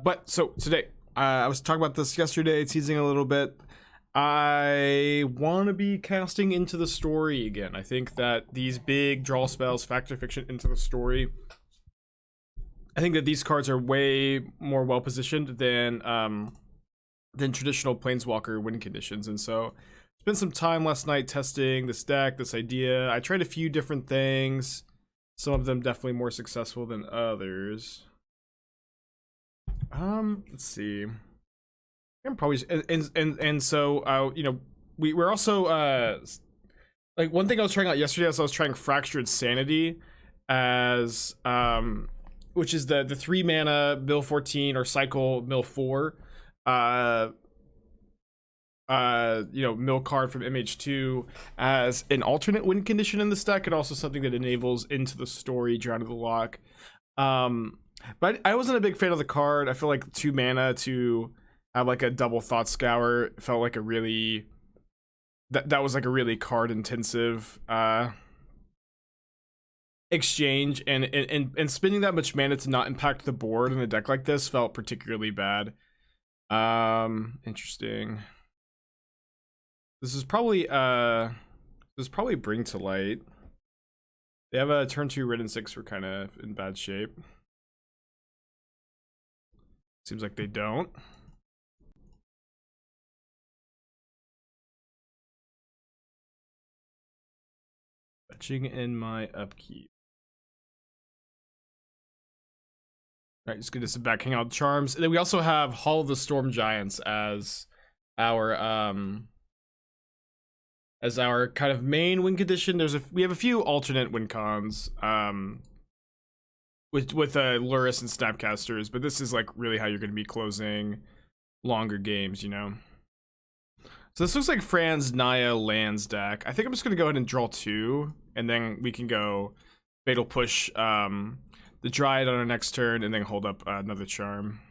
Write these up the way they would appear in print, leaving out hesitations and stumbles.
But so today, I was talking about this yesterday, teasing a little bit. I want to be casting Into the Story again. I think that these big draw spells, Fact or Fiction, Into the Story, I think that these cards are way more well positioned than traditional Planeswalker win conditions. And so spent some time last night testing this deck, this idea. I tried a few different things, some of them definitely more successful than others. Let's see. I'm probably and so you know, we're also like, one thing I was trying out yesterday is I was trying Fractured Sanity as which is the 3 mana mill 14 or cycle mill 4 you know, mill card from MH2 as an alternate win condition in this deck, and also something that enables Into the Story, Drown of the Loch. But I wasn't a big fan of the card. I feel like 2 mana to have like a double Thought Scour felt like a really that was like a really card intensive exchange, and spending that much mana to not impact the board in a deck like this felt particularly bad. Interesting. This is probably Bring to Light. They have a turn 2 red and 6 were kind of in bad shape. Seems like they don't. Fetching in my upkeep. Alright, just gonna sit back, hang out with Charms. And then we also have Hall of the Storm Giants as our kind of main win condition. We have a few alternate win cons with Lurrus and Snapcasters, but this is like really how you're going to be closing longer games, you know. So this looks like Fran's Naya lands deck. I think I'm just going to go ahead and draw 2, and then we can go Fatal Push the Dryad on our next turn, and then hold up another Charm.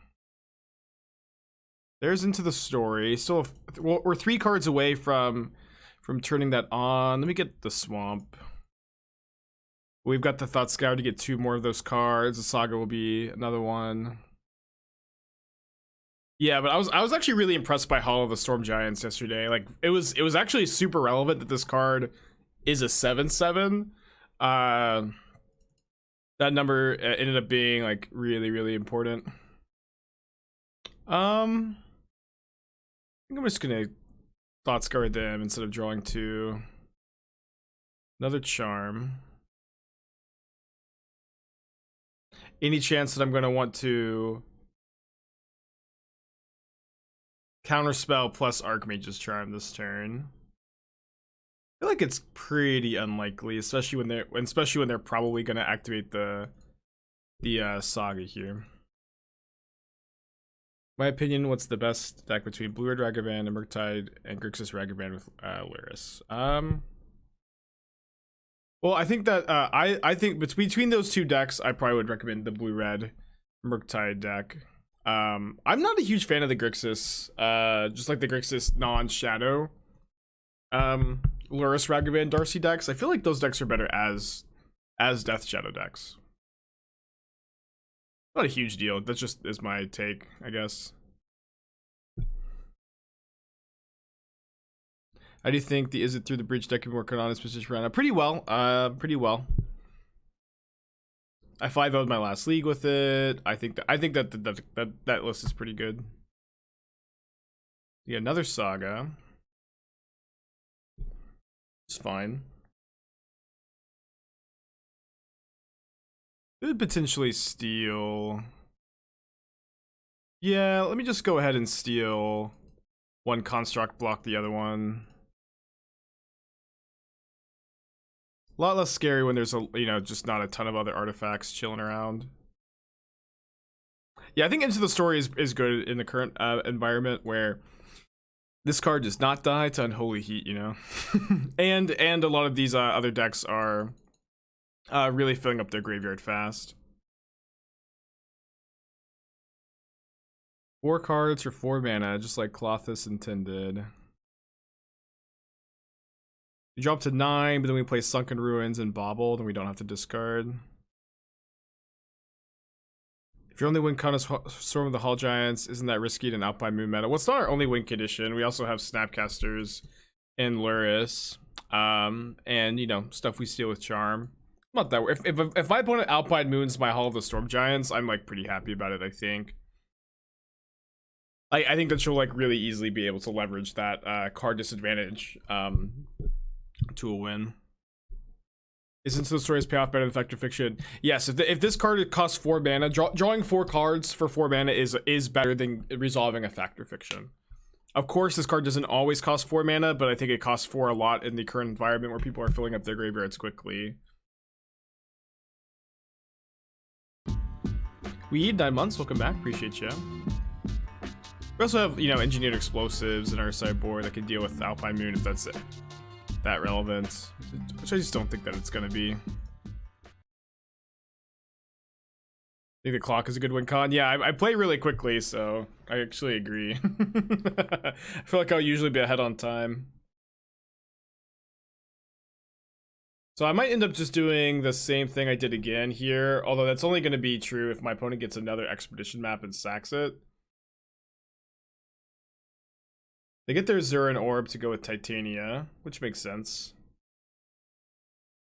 There's Into the Story. Still, we're 3 cards away from turning that on. Let me get the Swamp. We've got the Thought Scour to get 2 more of those cards. The Saga will be another one. Yeah, but I was actually really impressed by Hall of the Storm Giants yesterday. Like, it was actually super relevant that this card is a 7/7. That number ended up being like really, really important. I think I'm just gonna Thought Scour them instead of drawing 2. Another Charm. Any chance that I'm gonna want to Counterspell plus Archmage's Charm this turn? I feel like it's pretty unlikely, especially when they're probably gonna activate the Saga here. My opinion, what's the best deck between Blue-Red Ragavan and Murktide and Grixis Ragavan with Lurrus? Well, I think that I think between those 2 decks, I probably would recommend the Blue-Red Murktide deck. I'm not a huge fan of the Grixis, just like the Grixis non-shadow Lurrus Ragavan Darcy decks. I feel like those decks are better as Death Shadow decks. Not a huge deal. That just is my take, I guess. How do you think the Is It Through the Breach deck can be working on its position round? Pretty well. Pretty well. I 5-0'd my last league with it. I think that list is pretty good. Yeah, another Saga. It's fine. Could potentially steal. Yeah, let me just go ahead and steal one construct, block the other one. A lot less scary when there's just not a ton of other artifacts chilling around. Yeah, I think Into the Story is good in the current environment where this card does not die to Unholy Heat, you know. and a lot of these other decks are really filling up their graveyard fast. 4 cards for 4 mana, just like Klothys intended. We drop to 9, but then we play Sunken Ruins and Bauble, then we don't have to discard. If your only win con is Storm of the Hall Giants, isn't that risky in an Alpine Moon meta? Well, it's not our only win condition. We also have Snapcasters and Lurrus, and you know, stuff we steal with Charm. Not that if my opponent Alpine Moons my Hall of the Storm Giants, I'm like pretty happy about it. I think. I think that she'll like really easily be able to leverage that card disadvantage to a win. Is Into the Story's payoff better than Fact or Fiction? Yes, if this card costs 4 mana, drawing 4 cards for 4 mana is better than resolving a Fact or Fiction. Of course, this card doesn't always cost 4 mana, but I think it costs 4 a lot in the current environment where people are filling up their graveyards quickly. We eat 9 months. Welcome back. Appreciate you. We also have, you know, engineered explosives in our sideboard that can deal with Alpine Moon if that's it. That relevant, which I just don't think that it's gonna be. I think the clock is a good win con. Yeah, I play really quickly, so I actually agree. I feel like I'll usually be ahead on time. So I might end up just doing the same thing I did again here, although that's only going to be true if my opponent gets another expedition map and sacks it. They get their Zurin Orb to go with Titania, which makes sense.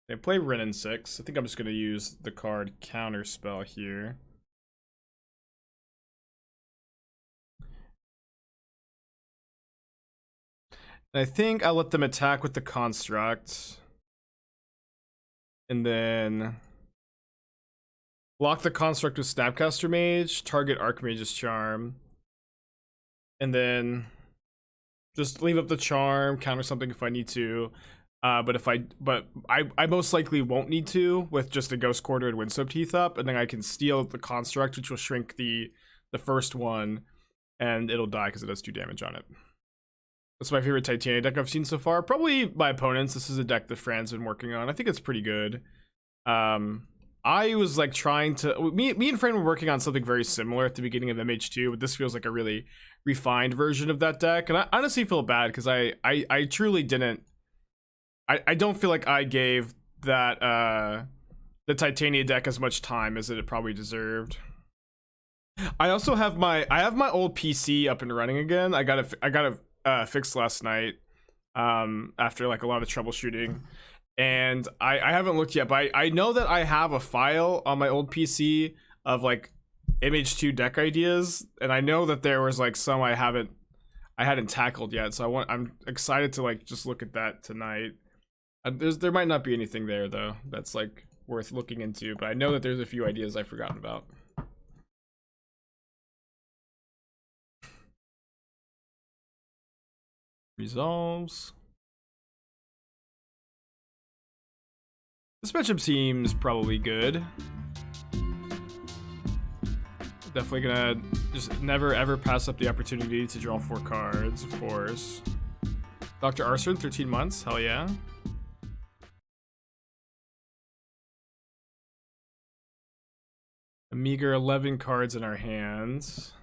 They play Renin 6. I think I'm just going to use the card Counterspell here. And I think I'll let them attack with the Construct. And then block the Construct with Snapcaster Mage, target Archmage's Charm. And then just leave up the Charm, counter something if I need to. But I most likely won't need to with just a Ghost Quarter and Windswept Heath up, and then I can steal the Construct, which will shrink the first one, and it'll die because it does 2 damage on it. That's my favorite Titania deck I've seen so far. Probably my opponents. This is a deck that Fran's been working on. I think it's pretty good. I was like trying to... Me and Fran were working on something very similar at the beginning of MH2, but this feels like a really refined version of that deck. And I honestly feel bad because I truly didn't... I don't feel like I gave that the Titania deck as much time as it probably deserved. I also have my old PC up and running again. I got it fixed last night after like a lot of troubleshooting, and I haven't looked yet, but I know that I have a file on my old PC of like MH2 deck ideas, and I know that there was like some I hadn't tackled yet, so I'm excited to like just look at that tonight. There might not be anything there though that's like worth looking into, but I know that there's a few ideas I've forgotten about. Resolves. This matchup seems probably good. Definitely gonna just never ever pass up the opportunity to draw 4 cards, of course. Dr. Arson, 13 months, hell yeah. A meager 11 cards in our hands.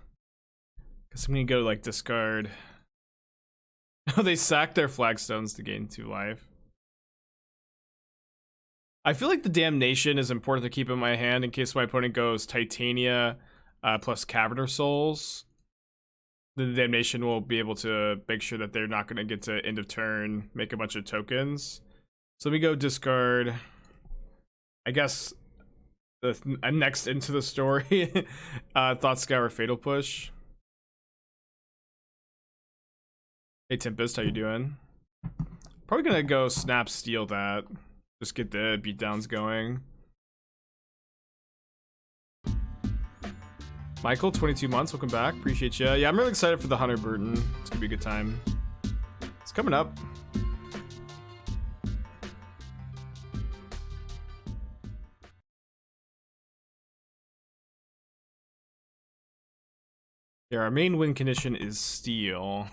Guess I'm gonna go like discard. Oh, they sacked their flagstones to gain 2 life. I feel like the Damnation is important to keep in my hand in case my opponent goes Titania plus Cavernous Souls. The Damnation will be able to make sure that they're not going to get to end of turn, make a bunch of tokens. So let me go discard, I guess, the next Into the Story, Thought Scour Fatal Push. Hey Tempest, how you doing? Probably gonna go snap steal that. Just get the beatdowns going. Michael, 22 months, welcome back. Appreciate you. Yeah, I'm really excited for the Hunter Burton. It's gonna be a good time. It's coming up. Yeah, our main win condition is steal.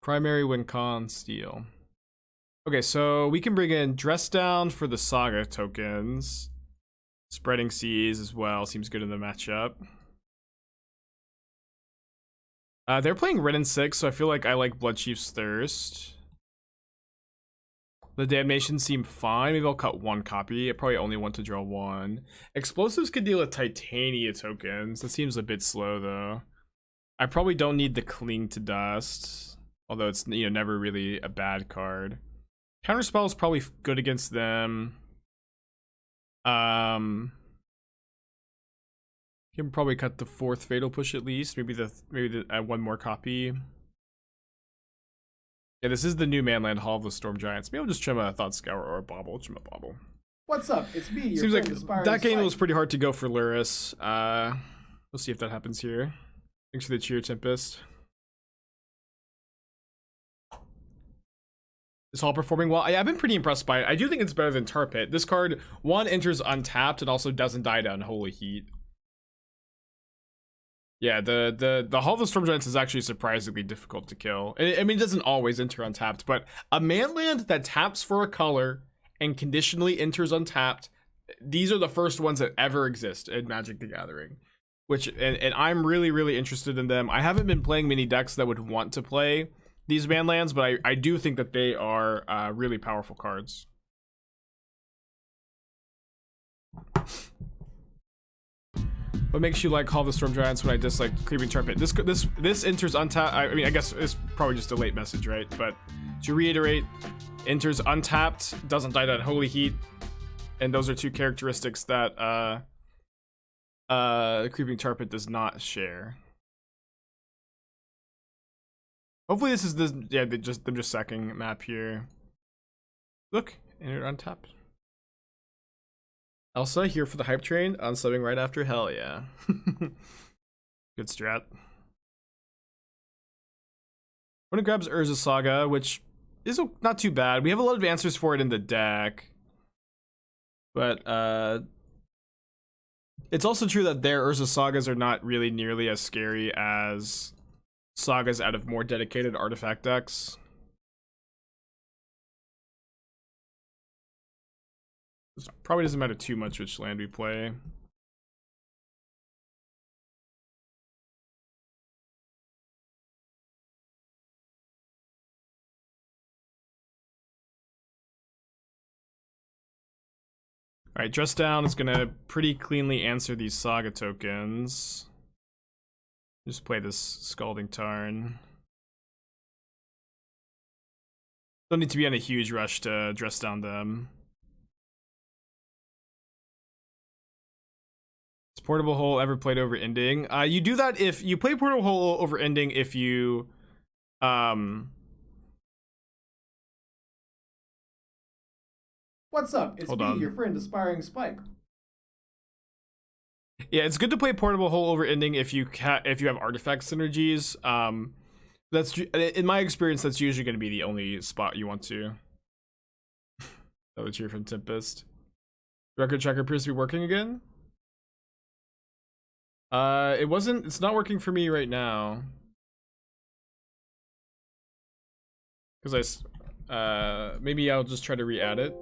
Primary win con, steal. Okay, so we can bring in Dress Down for the Saga tokens. Spreading Seas as well, seems good in the matchup. They're playing Renin 6, so I feel like I like Bloodchief's Thirst. The Damnation seem fine. Maybe I'll cut 1 copy. I probably only want to draw 1. Explosives could deal with Titania tokens. That seems a bit slow though. I probably don't need the Cling to Dust, although it's, you know, never really a bad card. Counterspell is probably good against them. You can probably cut the 4th Fatal Push at least. Maybe add 1 more copy. Yeah, this is the new Manland Hall of the Storm Giants. Maybe I'll just trim a Thought Scour or a Bauble. Trim a Bauble. What's up? It's me. Your Seems like Inspiring that game Spike. was pretty hard to go for Lurrus. We'll see if that happens here. Thanks for the cheer, Tempest. Is Hall performing well? I've been pretty impressed by it. I do think it's better than Tar Pit. This card, 1, enters untapped and also doesn't die to Unholy Heat. Yeah, the Hall of the Storm Giants is actually surprisingly difficult to kill. I mean, it doesn't always enter untapped, but a manland that taps for a color and conditionally enters untapped, these are the first ones that ever exist in Magic the Gathering. Which, and I'm really, really interested in them. I haven't been playing many decks that would want to play these manlands, but I do think that they are really powerful cards. What makes you like Hall of the Storm Giants when I dislike Creeping Tar Pit? This enters untapped. I mean, I guess it's probably just a late message, right? But to reiterate, enters untapped, doesn't die to Unholy Heat, and those are 2 characteristics that Creeping Tar Pit does not share. Hopefully this is this. Yeah, them just sacking map here. Look, entered untapped. Elsa here for the hype train, unsubbing right after. Hell yeah. Good strat. When it grabs Urza Saga, which is not too bad. We have a lot of answers for it in the deck. But it's also true that their Urza Sagas are not really nearly as scary as sagas out of more dedicated artifact decks. This probably doesn't matter too much which land we play. Alright, Dress Down is gonna pretty cleanly answer these saga tokens. Just play this Scalding Tarn. Don't need to be on a huge rush to dress down them. Is Portable Hole ever played over ending? You do that if you play Portable Hole over ending if you What's up? It's me, your friend Aspiring Spike. Yeah, it's good to play Portable Hole over ending if you have artifact synergies. That's, in my experience, that's usually going to be the only spot you want to. Another cheer from Tempest. Record tracker appears to be working again. It's not working for me right now. Because maybe I'll just try to re-add it.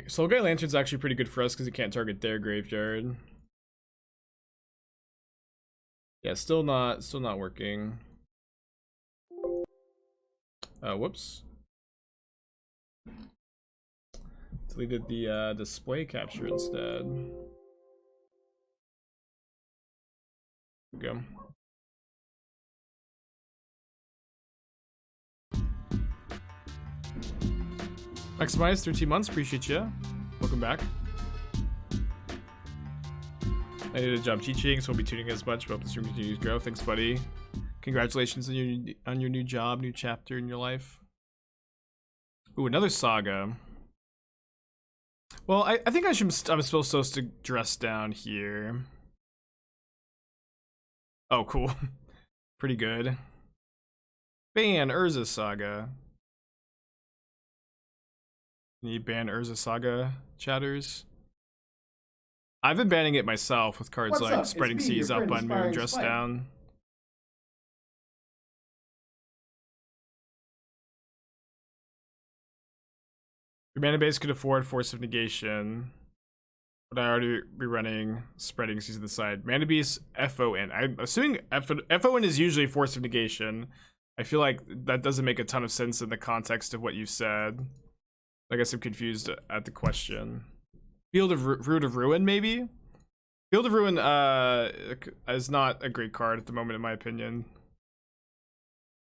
Soulguy Lantern's actually pretty good for us because it can't target their graveyard. Yeah, still not working. Whoops. Deleted the display capture instead. There we go. Maximize 13 months, appreciate you. Welcome back. I did a job teaching, so we'll be tuning as much, but hope the stream continues to grow. Thanks, buddy. Congratulations on your new job, new chapter in your life. Ooh, another saga. Well, I think I'm still supposed to dress down here. Oh, cool. Pretty good. Ban Urza Saga. Can you ban Urza Saga, chatters? I've been banning it myself with cards What's like up? Spreading It's me, Seas, your Up friend, Under, Aspiring Dress Spike. Down. Your mana base could afford Force of Negation. Would I already be running Spreading Seas on the side? Mana Beast, FON. I'm assuming FON is usually Force of Negation. I feel like that doesn't make a ton of sense in the context of what you said. I guess I'm confused at the question. Field of Root of Ruin, maybe? Field of Ruin is not a great card at the moment, in my opinion.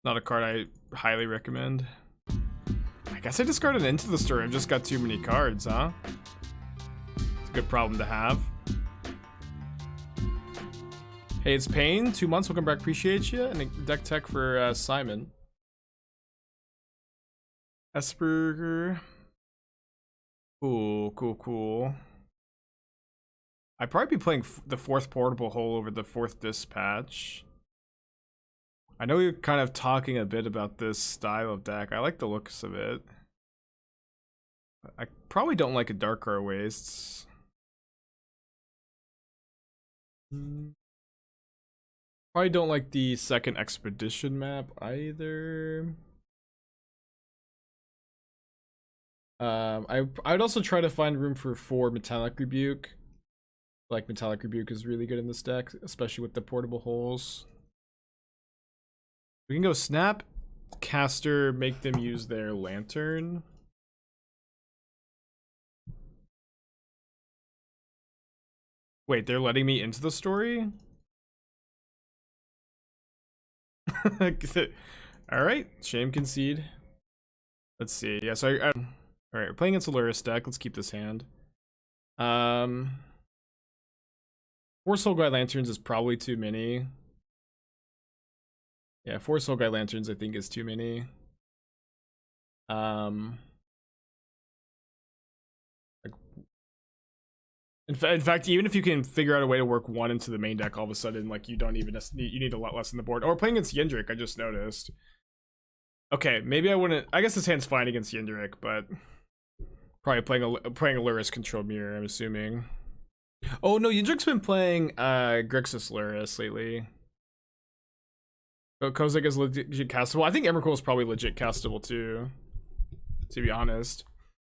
Not a card I highly recommend. I guess I discarded Into the Story. I've just got too many cards, huh? It's a good problem to have. Hey, it's Payne. 2 months. Welcome back. Appreciate you. And a deck tech for Simon. Esper. Cool, cool, cool. I'd probably be playing the 4th Portable Hole over the 4th Dispatch. I know you're kind of talking a bit about this style of deck. I like the looks of it. I probably don't like a Darkar Wastes. Probably don't like the 2nd Expedition map either. I'd also try to find room for 4 Metallic Rebuke. Like Metallic Rebuke is really good in this deck, especially with the portable holes. We can go Snapcaster, make them use their Lantern. Wait, they're letting me into the story? Alright, shame concede. Let's see. Yeah, so alright, we're playing against a Lurrus deck. Let's keep this hand. 4 Soul Guide Lanterns is probably too many. Yeah, 4 Soul Guide Lanterns I think is too many. In fact, even if you can figure out a way to work 1 into the main deck, all of a sudden, like, you don't even you need a lot less on the board. Or playing against Yendrik, I just noticed. Okay, maybe I wouldn't. I guess this hand's fine against Yendrik, but probably playing a Lurrus control mirror, I'm assuming. Oh no, Yendrik's been playing Grixis Lurrus lately. Oh, Kozak is legit castable. I think Emrakul is probably legit castable too, to be honest.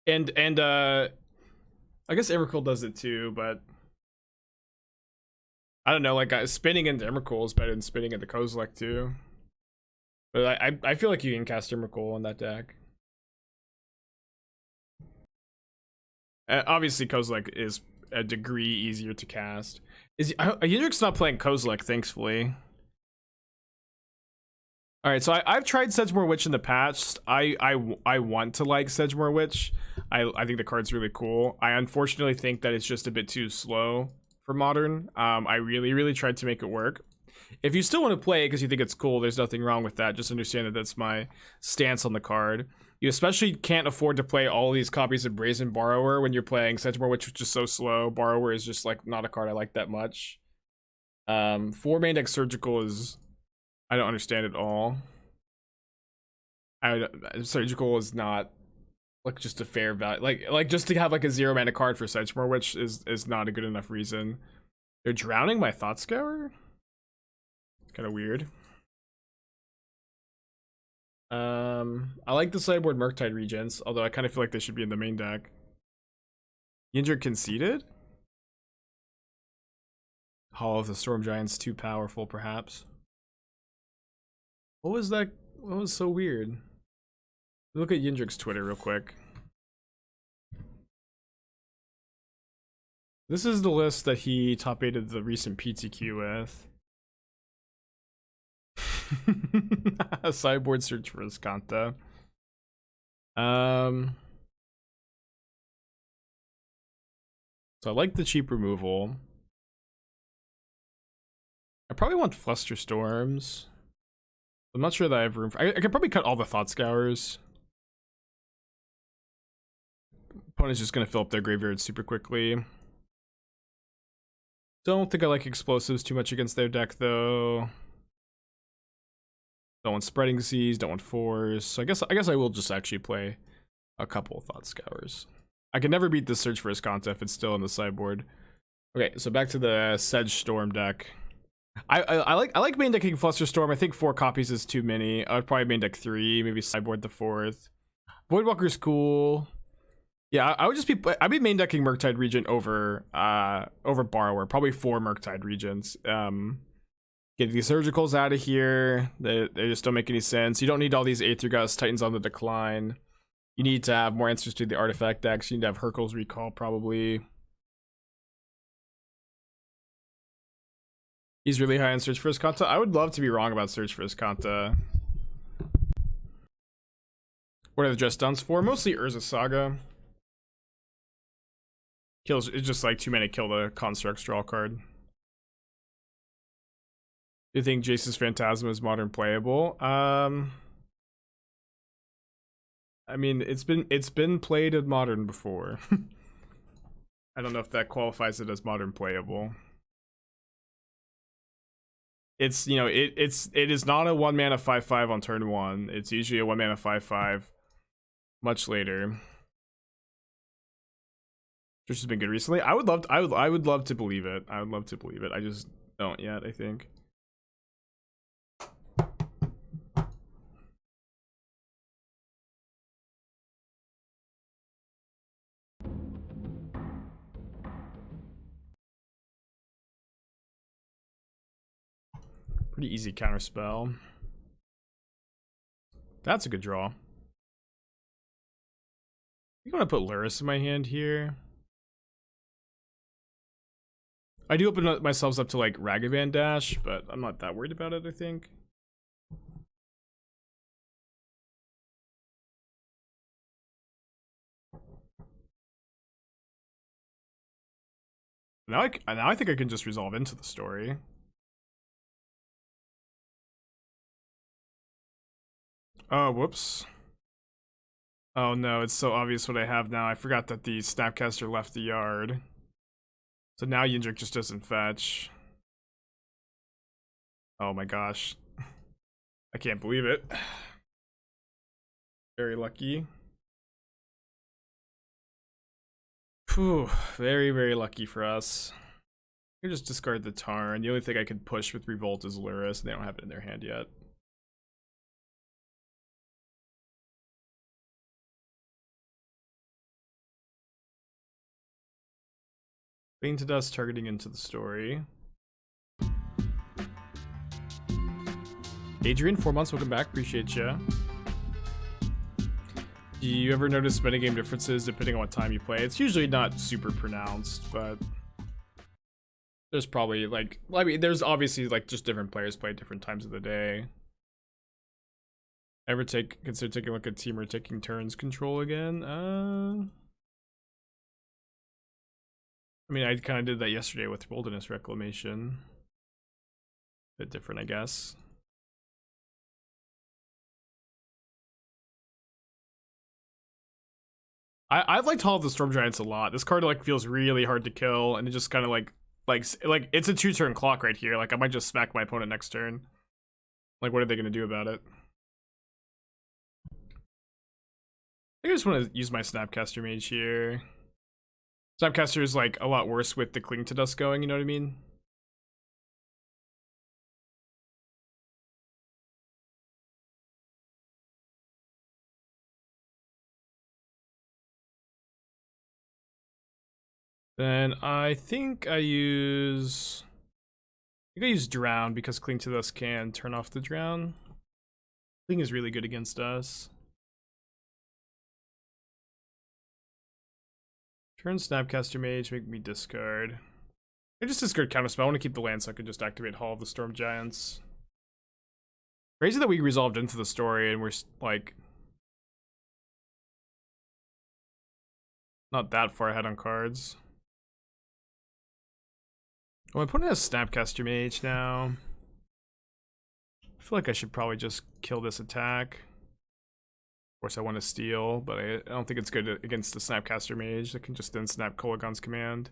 And I guess Emrakul does it too, but I don't know. Like spinning into Emrakul is better than spinning into Kozak too. But I feel like you can cast Emrakul on that deck. Obviously, Kozak is a degree easier to cast. Yendrik's not playing Kozak, thankfully. All right, so I've tried Sedgemoor Witch in the past. I want to like Sedgemoor Witch. I think the card's really cool. I unfortunately think that it's just a bit too slow for Modern. I really tried to make it work. If you still want to play it because you think it's cool, there's nothing wrong with that. Just understand that that's my stance on the card. You especially can't afford to play all these copies of Brazen Borrower when you're playing Sedgemoor Witch, which is so slow. Borrower is just like not a card I like that much. 4 main deck Surgical is, I don't understand at all. Surgical is not like just a fair value. Like just to have like a 0 mana card for Sedgemoor Witch is not a good enough reason. They're drowning my Thought Scour? Kind of weird. I like the sideboard Murktide Regents, although I kind of feel like they should be in the main deck. Yendrik conceded? Hall of the Storm Giants too powerful, perhaps. What was that? What was so weird? Look at Yendrik's Twitter real quick. This is the list that he top-8'd the recent PTQ with. A sideboard search for Escanta. So I like the cheap removal. I probably want Flusterstorms. I'm not sure that I have room for. I could probably cut all the Thought Scours. Opponent's just gonna fill up their graveyard super quickly. Don't think I like explosives too much against their deck though. Don't want Spreading Seas, don't want Force. So I guess I will just actually play a couple of Thought Scours. I can never beat this Search for Escanta if it's still in the sideboard. Okay, so back to the Sedge Storm deck. I like main decking Flusterstorm. I think 4 copies is too many. I would probably main deck 3, maybe sideboard the 4th. Voidwalker's cool. Yeah, I'd be main decking Murktide Regent over Borrower, probably 4 Murktide Regents. Get these surgicals out of here. They just don't make any sense. You don't need all these Aether Gust, Titans on the decline. You need to have more answers to the artifact decks. You need to have Hercule's Recall, probably. He's really high on Search for Iskanta. I would love to be wrong about Search for Iskanta. What are the dress downs for? Mostly Urza Saga. Kills, it's just like 2 mana kill the Constructs draw card. Do you think Jace's Phantasm is modern playable? I mean, it's been played in modern before. I don't know if that qualifies it as modern playable. It's, you know, it is not a 1 mana 5/5 on turn 1. It's usually a 1 mana 5/5 much later. Which has been good recently. I would love to believe it. I would love to believe it. I just don't yet, I think. Pretty easy counterspell. That's a good draw. You want to put Lurrus in my hand here? I do open myself up to like Ragavan Dash, but I'm not that worried about it, I think. Now I think I can just resolve into the story. Oh, whoops. Oh no, it's so obvious what I have now. I forgot that the Snapcaster left the yard. So now Yindrik just doesn't fetch. Oh my gosh. I can't believe it. Very lucky. Whew, very, very lucky for us. I can just discard the Tarn. The only thing I could push with Revolt is Lurrus, and they don't have it in their hand yet. Bane to Dust targeting into the story. Adrian, 4 months, welcome back. Appreciate ya. Do you ever notice metagame differences depending on what time you play? It's usually not super pronounced, but there's probably like, I mean, there's obviously like just different players play at different times of the day. Ever consider taking a look at team or taking turns control again? I mean, I kind of did that yesterday with Wilderness Reclamation. Bit different, I guess. I've liked Hall of the Storm Giants a lot. This card like feels really hard to kill, and it just kind of like it's a 2-turn clock right here. Like I might just smack my opponent next turn. Like what are they gonna do about it? I think I just want to use my Snapcaster Mage here. Snapcaster is like a lot worse with the Cling to Dust going, you know what I mean? Then I think I use Drown because Cling to Dust can turn off the Drown. Cling is really good against us. Turn Snapcaster Mage, make me discard. I just discard Counterspell. I want to keep the land so I can just activate Hall of the Storm Giants. Crazy that we resolved into the story and we're like not that far ahead on cards. Oh, my opponent has Snapcaster Mage now. I feel like I should probably just kill this attack. Of course I want to steal, but I don't think it's good against the Snapcaster Mage that can just then snap Kolagon's command.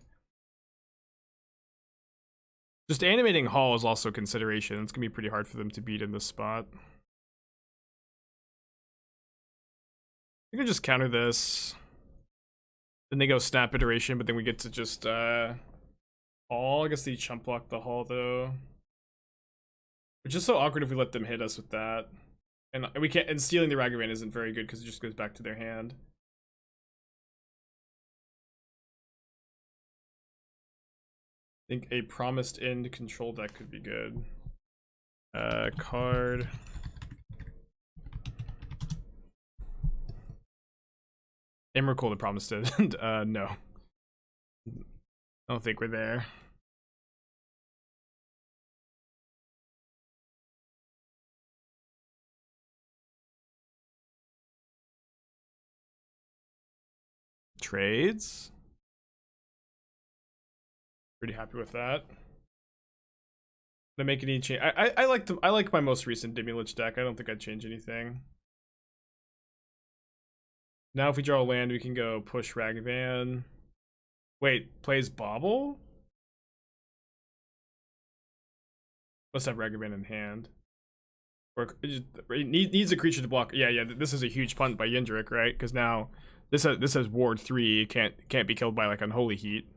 Just animating Hall is also a consideration. It's gonna be pretty hard for them to beat in this spot. I can just counter this. Then they go Snap Iteration, but then we get to just Hall. I guess they chump block the Hall though. Which is so awkward if we let them hit us with that. And we can't, and stealing the Ragavan isn't very good because it just goes back to their hand. think a Promised End control deck could be good. Card. Emrakul the Promised End. No. I don't think we're there. Trades. Pretty happy with that. To make any change, I like I like my most recent Dimir deck. I don't think I'd change anything. Now if we draw a land, we can go push Ragavan. Wait, plays Bauble? Must have Ragavan in hand. Or it needs a creature to block. Yeah. This is a huge punt by Yendrick, right? Because now this has Ward 3. Can't be killed by like Unholy Heat.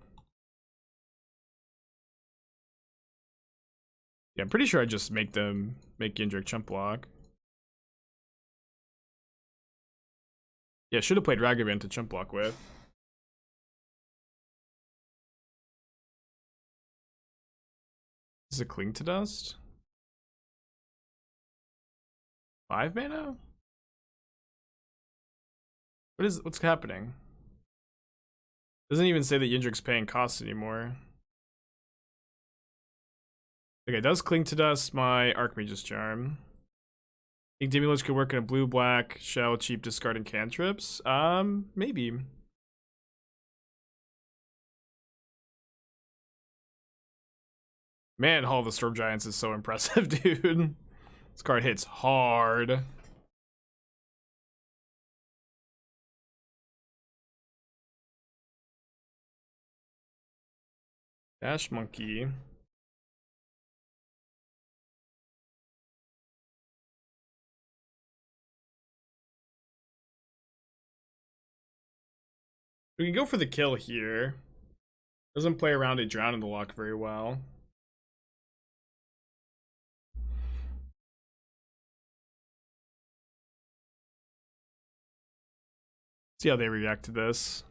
Yeah, I'm pretty sure I just make Yendrick chump block. Yeah, should have played Ragavan to chump block with. Is it Cling to Dust? 5 mana? What's happening? Doesn't even say that Yendrick's paying costs anymore. Okay, does Cling to Dust my Archmage's Charm. Think Dimir could work in a blue-black shell, cheap discarding cantrips? Maybe. Man, Hall of the Storm Giants is so impressive, dude. This card hits hard. Dash Monkey. We can go for the kill here. Doesn't play around a Drown in the Loch very well. See how they react to this.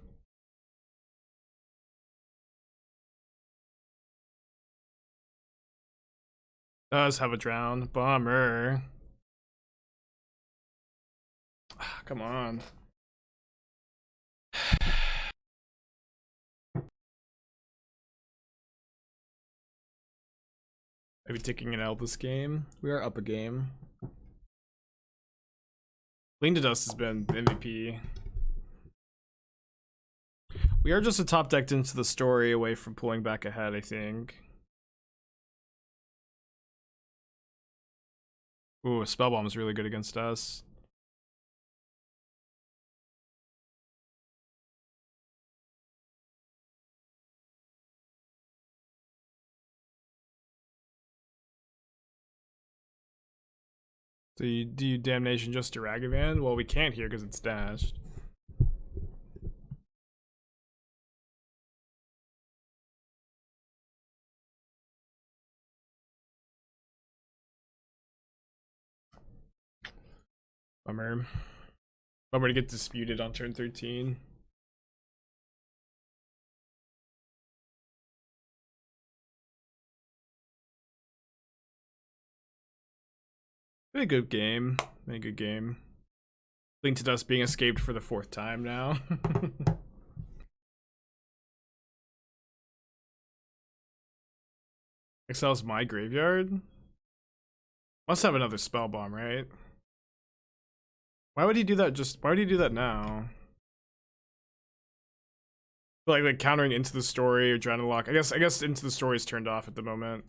Does have a Drown. Bummer. Come on. Maybe taking an L this game. We are up a game. Cling to Dust has been MVP. We are just a top decked into the story away from pulling back ahead, I think. Ooh, Spellbomb is really good against us. So you do Damnation just to Ragavan? Well, we can't here because it's dashed. Bummer. Bummer to get disputed on turn 13. Really good game. Really good game. Cling to Dust being escaped for the 4th time now. Exiles my graveyard? Must have another spell bomb, right? Why would he do that why would he do that now? Like countering Into the Story or Drown in the Loch. I guess Into the Story is turned off at the moment.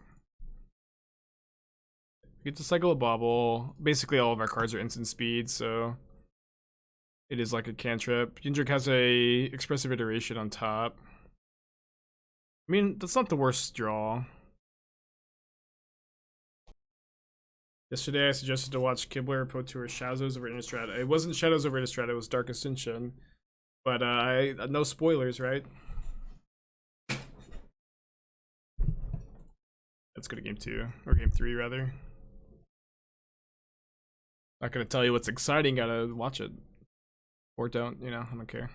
Get to cycle a Bauble. Basically all of our cards are instant speed, so it is like a cantrip. Yendrick has a Expressive Iteration on top. I mean, that's not the worst draw. Yesterday I suggested to watch Kibler Pro Tour Shadows over Innistrad. It wasn't Shadows over Innistrad, it was Dark Ascension. But no spoilers, right? Let's go to game 2, or game 3 rather. Not gonna tell you what's exciting, gotta watch it. Or don't, you know, I don't care.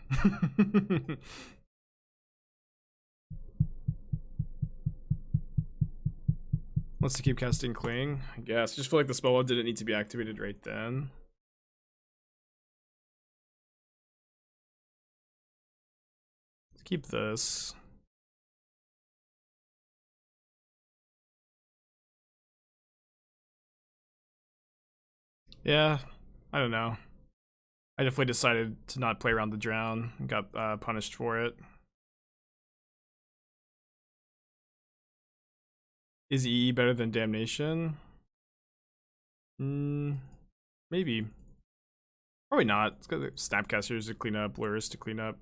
Wants to keep casting Cling, I guess. Just feel like the spell didn't need to be activated right then. Let's keep this. Yeah, I don't know. I definitely decided to not play around the drown and got punished for it. Is EE better than Damnation? Maybe. Probably not. It's got Snapcasters to clean up, Lurrus to clean up.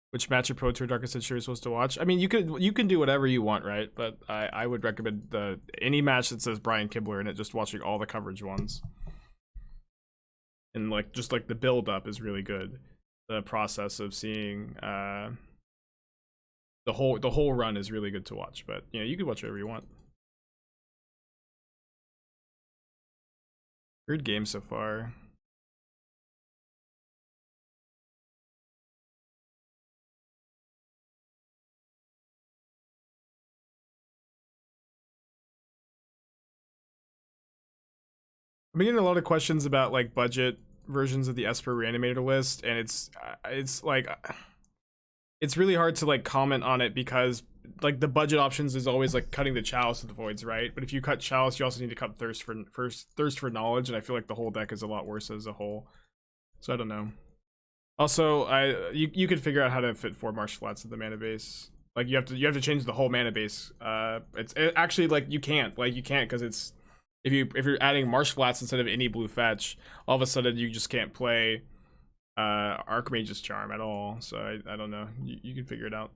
Which match of Pro Tour Darkest Century you're supposed to watch? I mean, you can do whatever you want, right? But I would recommend any match that says Brian Kibler in it, just watching all the coverage ones. And like just like the build up is really good. The process of seeing the whole run is really good to watch. But you know, you can watch whatever you want. Weird game so far. I'm getting a lot of questions about like budget versions of the Esper Reanimator list, and it's like it's really hard to like comment on it because like the budget options is always like cutting the Chalice of the Voids, right? But if you cut Chalice, you also need to cut Thirst for Knowledge, and I feel like the whole deck is a lot worse as a whole. So I don't know. Also, you could figure out how to fit 4 Marsh Flats in the mana base. Like you have to change the whole mana base. It actually like you can't because it's if you're adding Marsh Flats instead of any blue fetch, all of a sudden you just can't play Archmage's Charm at all. So I don't know. You can figure it out.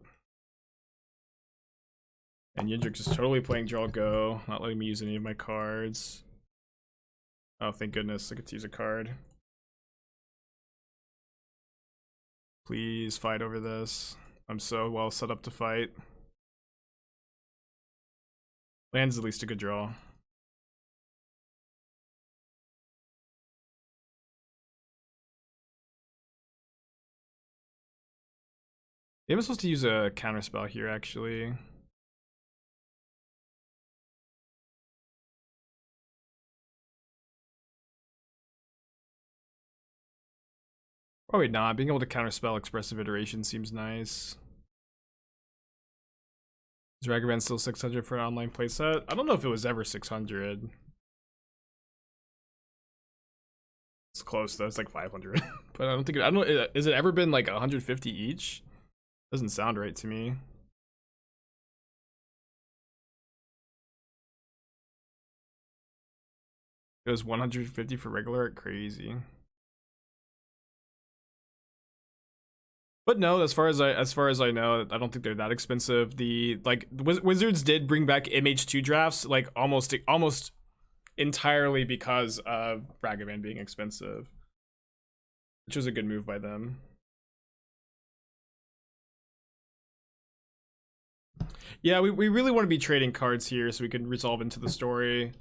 And Yindrix is totally playing Draw Go, not letting me use any of my cards. Oh, thank goodness, I get to use a card. Please fight over this. I'm so well set up to fight. Land's at least a good draw. Maybe I'm supposed to use a counterspell here, actually. Probably not. Being able to counterspell Expressive Iteration seems nice. Is Ragavan still 600 for an online playset? I don't know if it was ever 600. It's close though. It's like 500. But I don't think I don't know. Has it ever been like 150 each? Doesn't sound right to me. It was 150 for regular. Crazy. But no, as far as I know, I don't think they're that expensive. The like Wizards did bring back MH2 drafts like almost entirely because of Ragavan being expensive, which was a good move by them. Yeah, we really want to be trading cards here so we can resolve into the story.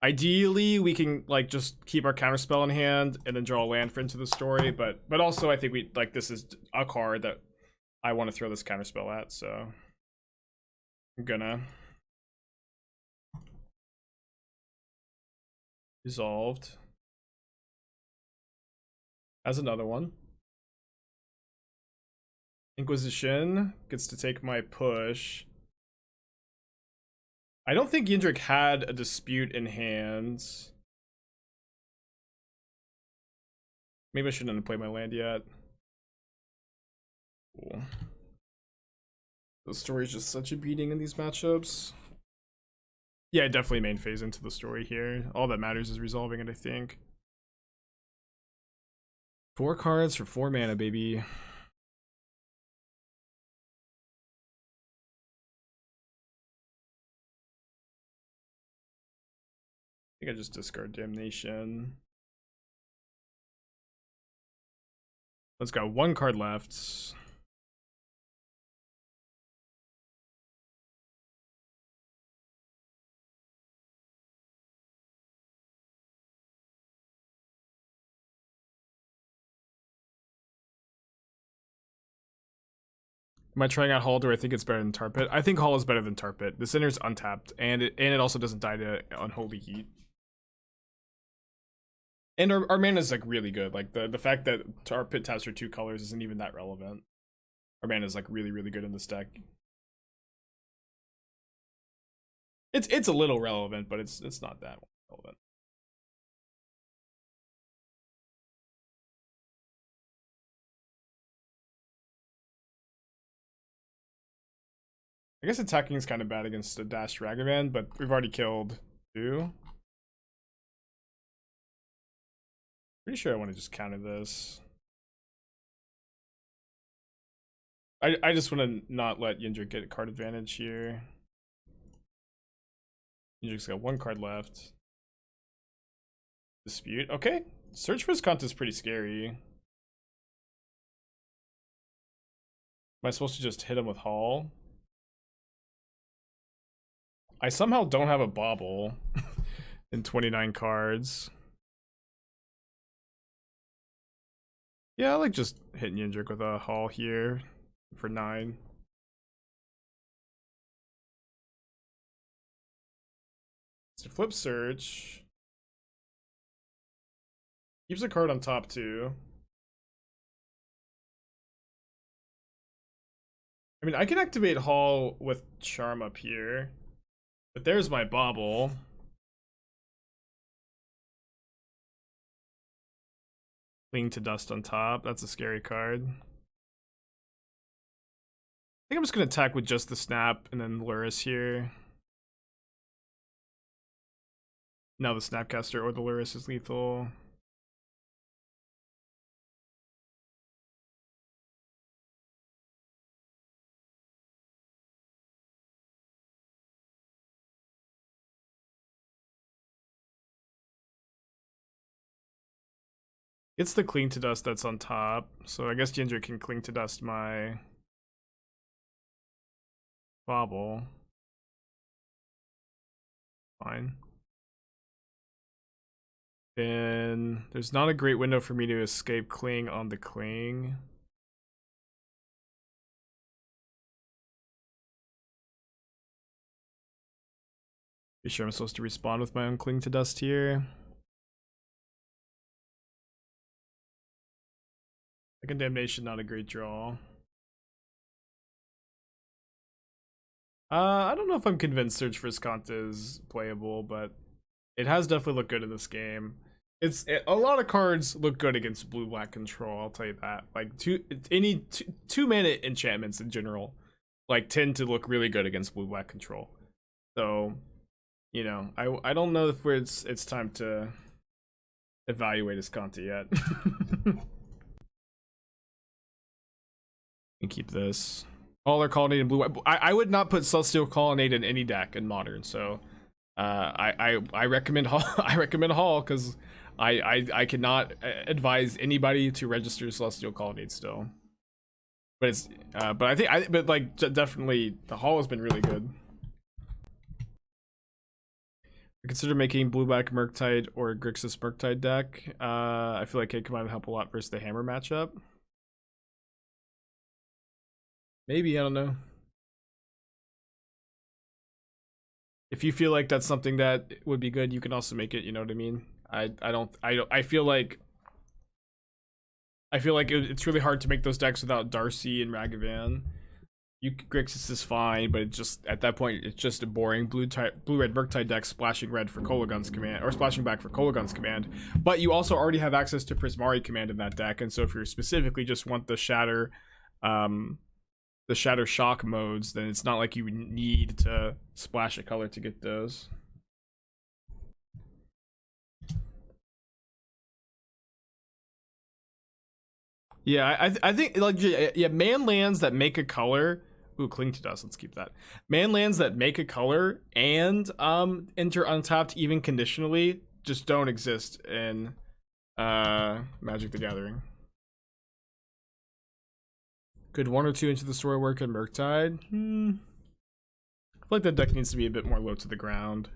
Ideally, we can like just keep our counterspell in hand and then draw a land for into the story. But also, I think we like this is a card that I want to throw this counterspell at. So I'm gonna resolved as another one. Inquisition gets to take my push. I don't think Yindrik had a dispute in hand. Maybe I shouldn't have played my land yet. Cool. The story's just such a beating in these matchups. Yeah, definitely main phase into the story here. All that matters is resolving it, I think. 4 cards for 4 mana, baby. I think I just discard Damnation. Let's go. 1 card left. Am I trying out Hall? Do I think it's better than Tar Pit? I think Hall is better than Tar Pit. The Sinner's untapped, and it also doesn't die to Unholy Heat. And our mana is like really good. Like the fact that Tar Pit taps for 2 colors isn't even that relevant. Our mana is like really, really good in this deck. It's a little relevant, but it's not that relevant. I guess attacking is kind of bad against a dashed Ragavan, but we've already killed 2. Pretty sure I want to just counter this. I just want to not let Yindrik get a card advantage here. Yindrik's got 1 card left. Dispute. Okay. Search for Viscount is pretty scary. Am I supposed to just hit him with Hall? I somehow don't have a Bauble in 29 cards. Yeah, I like just hitting Yindrik with a Hall here for 9. It's a flip search. Keeps a card on top too. I mean, I can activate Hall with Charm up here. But there's my Bauble. Cling to Dust on top. That's a scary card. I think I'm just going to attack with just the Snap and then Lurrus here. Now the Snapcaster or the Lurrus is lethal. It's the Cling to Dust that's on top, so I guess Ginger can Cling to Dust my Bauble. Fine. Then there's not a great window for me to escape Cling on the Cling. Be sure I'm supposed to respond with my own Cling to Dust here. Second Damnation, not a great draw. I don't know if I'm convinced Search for Viscount is playable, but it has definitely looked good in this game. A lot of cards look good against blue-black control, I'll tell you that. Like two mana enchantments in general like tend to look really good against blue-black control. So, you know, I don't know if it's time to evaluate Viscount yet. And keep this. All are Colonnade in blue. I would not put Celestial Colonnade in any deck in Modern, so I recommend Hall. I recommend Hall because I cannot advise anybody to register Celestial Colonnade still. But it's but like definitely the Hall has been really good. I consider making blue-black Murktide or Grixis Murktide deck. I feel like it could help a lot versus the Hammer matchup. Maybe, I don't know. If you feel like that's something that would be good, you can also make it, you know what I mean? I feel like it's really hard to make those decks without Darcy and Ragavan. Grixis is fine, but it just at that point it's just a boring blue red Murktide deck splashing red for Kolagun's command or splashing back for Kolagun's command. But you also already have access to Prismari command in that deck, and so if you specifically just want the Shatter Shock modes, then it's not like you need to splash a color to get those. Yeah, I think like man lands that make a color. Ooh, Cling to Dust. Let's keep that. Man lands that make a color and enter untapped even conditionally just don't exist in Magic the Gathering. Could 1 or 2 Into the Story work in Murktide? I feel like that deck needs to be a bit more low to the ground.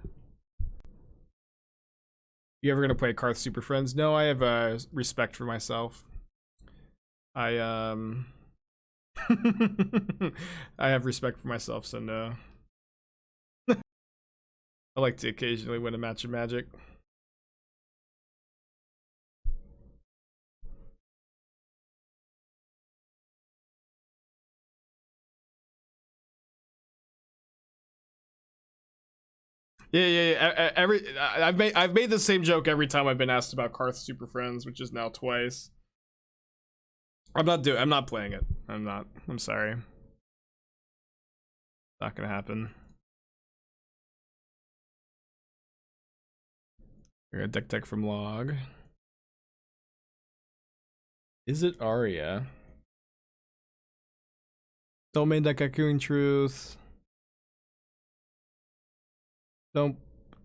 You ever gonna play Karth Super Friends? No, I have respect for myself. I I have respect for myself, so no. I like to occasionally win a match of Magic. Yeah. I've made the same joke every time I've been asked about Karth Super Friends, which is now twice. I'm not playing it. I'm sorry. Not gonna happen. We got deck from log. Is it Aria? Don't main deck Echoing Truth. Don't.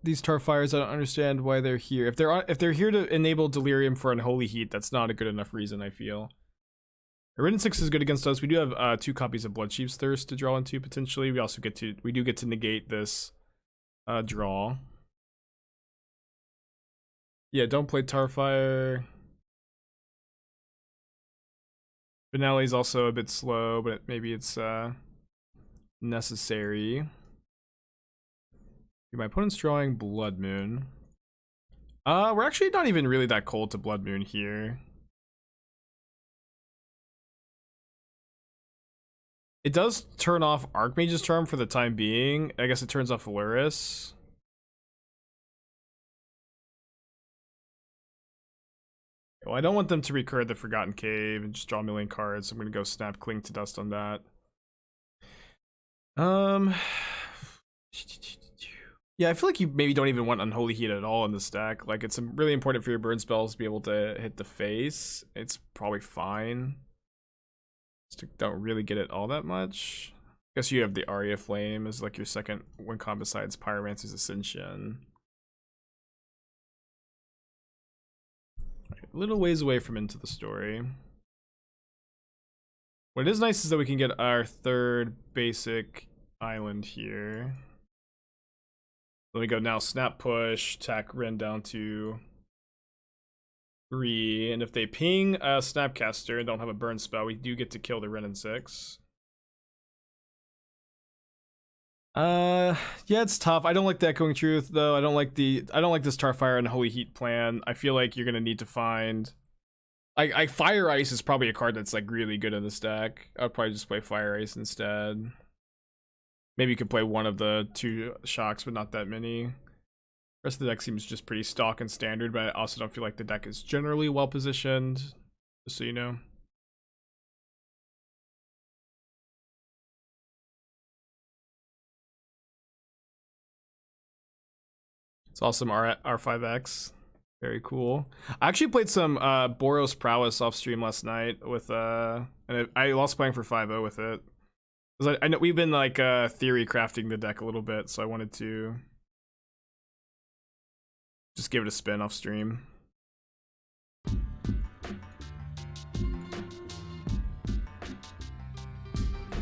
These Tarfires, I don't understand why they're here. If they're here to enable Delirium for Unholy Heat, that's not a good enough reason, I feel. Ridden 6 is good against us. We do have 2 copies of Bloodchief's Thirst to draw into potentially. We also get to negate this draw. Yeah, don't play Tarfire. Finale is also a bit slow, but maybe it's necessary. My opponent's drawing Blood Moon. We're actually not even really that cold to Blood Moon here. It does turn off Archmage's Charm for the time being. I guess it turns off Lurrus. Well, I don't want them to recur the Forgotten Cave and just draw a million cards. I'm gonna go snap Cling to Dust on that. Yeah, I feel like you maybe don't even want Unholy Heat at all in this deck. Like, it's really important for your burn spells to be able to hit the face. It's probably fine. Just don't really get it all that much. I guess you have the Aria Flame as like your second win con besides Pyromancer's Ascension. A little ways away from Into the Story. What is nice is that we can get our third basic island here. Let me go now. Snap push, tack Ren down to 3, and if they ping a Snapcaster and don't have a burn spell, we do get to kill the Ren in 6. Yeah, it's tough. I don't like the Echoing Truth though. I don't like this Tarfire and Holy Heat plan. I feel like you're gonna need to find. I Fire Ice is probably a card that's like really good in this deck. I'd probably just play Fire Ice instead. Maybe you could play one of the 2 shocks, but not that many. The rest of the deck seems just pretty stock and standard, but I also don't feel like the deck is generally well positioned, just so you know. It's awesome. R5X. Very cool. I actually played some Boros Prowess off stream last night with and I lost playing for 5-0 with it. I know we've been like theory crafting the deck a little bit, so I wanted to just give it a spin off stream.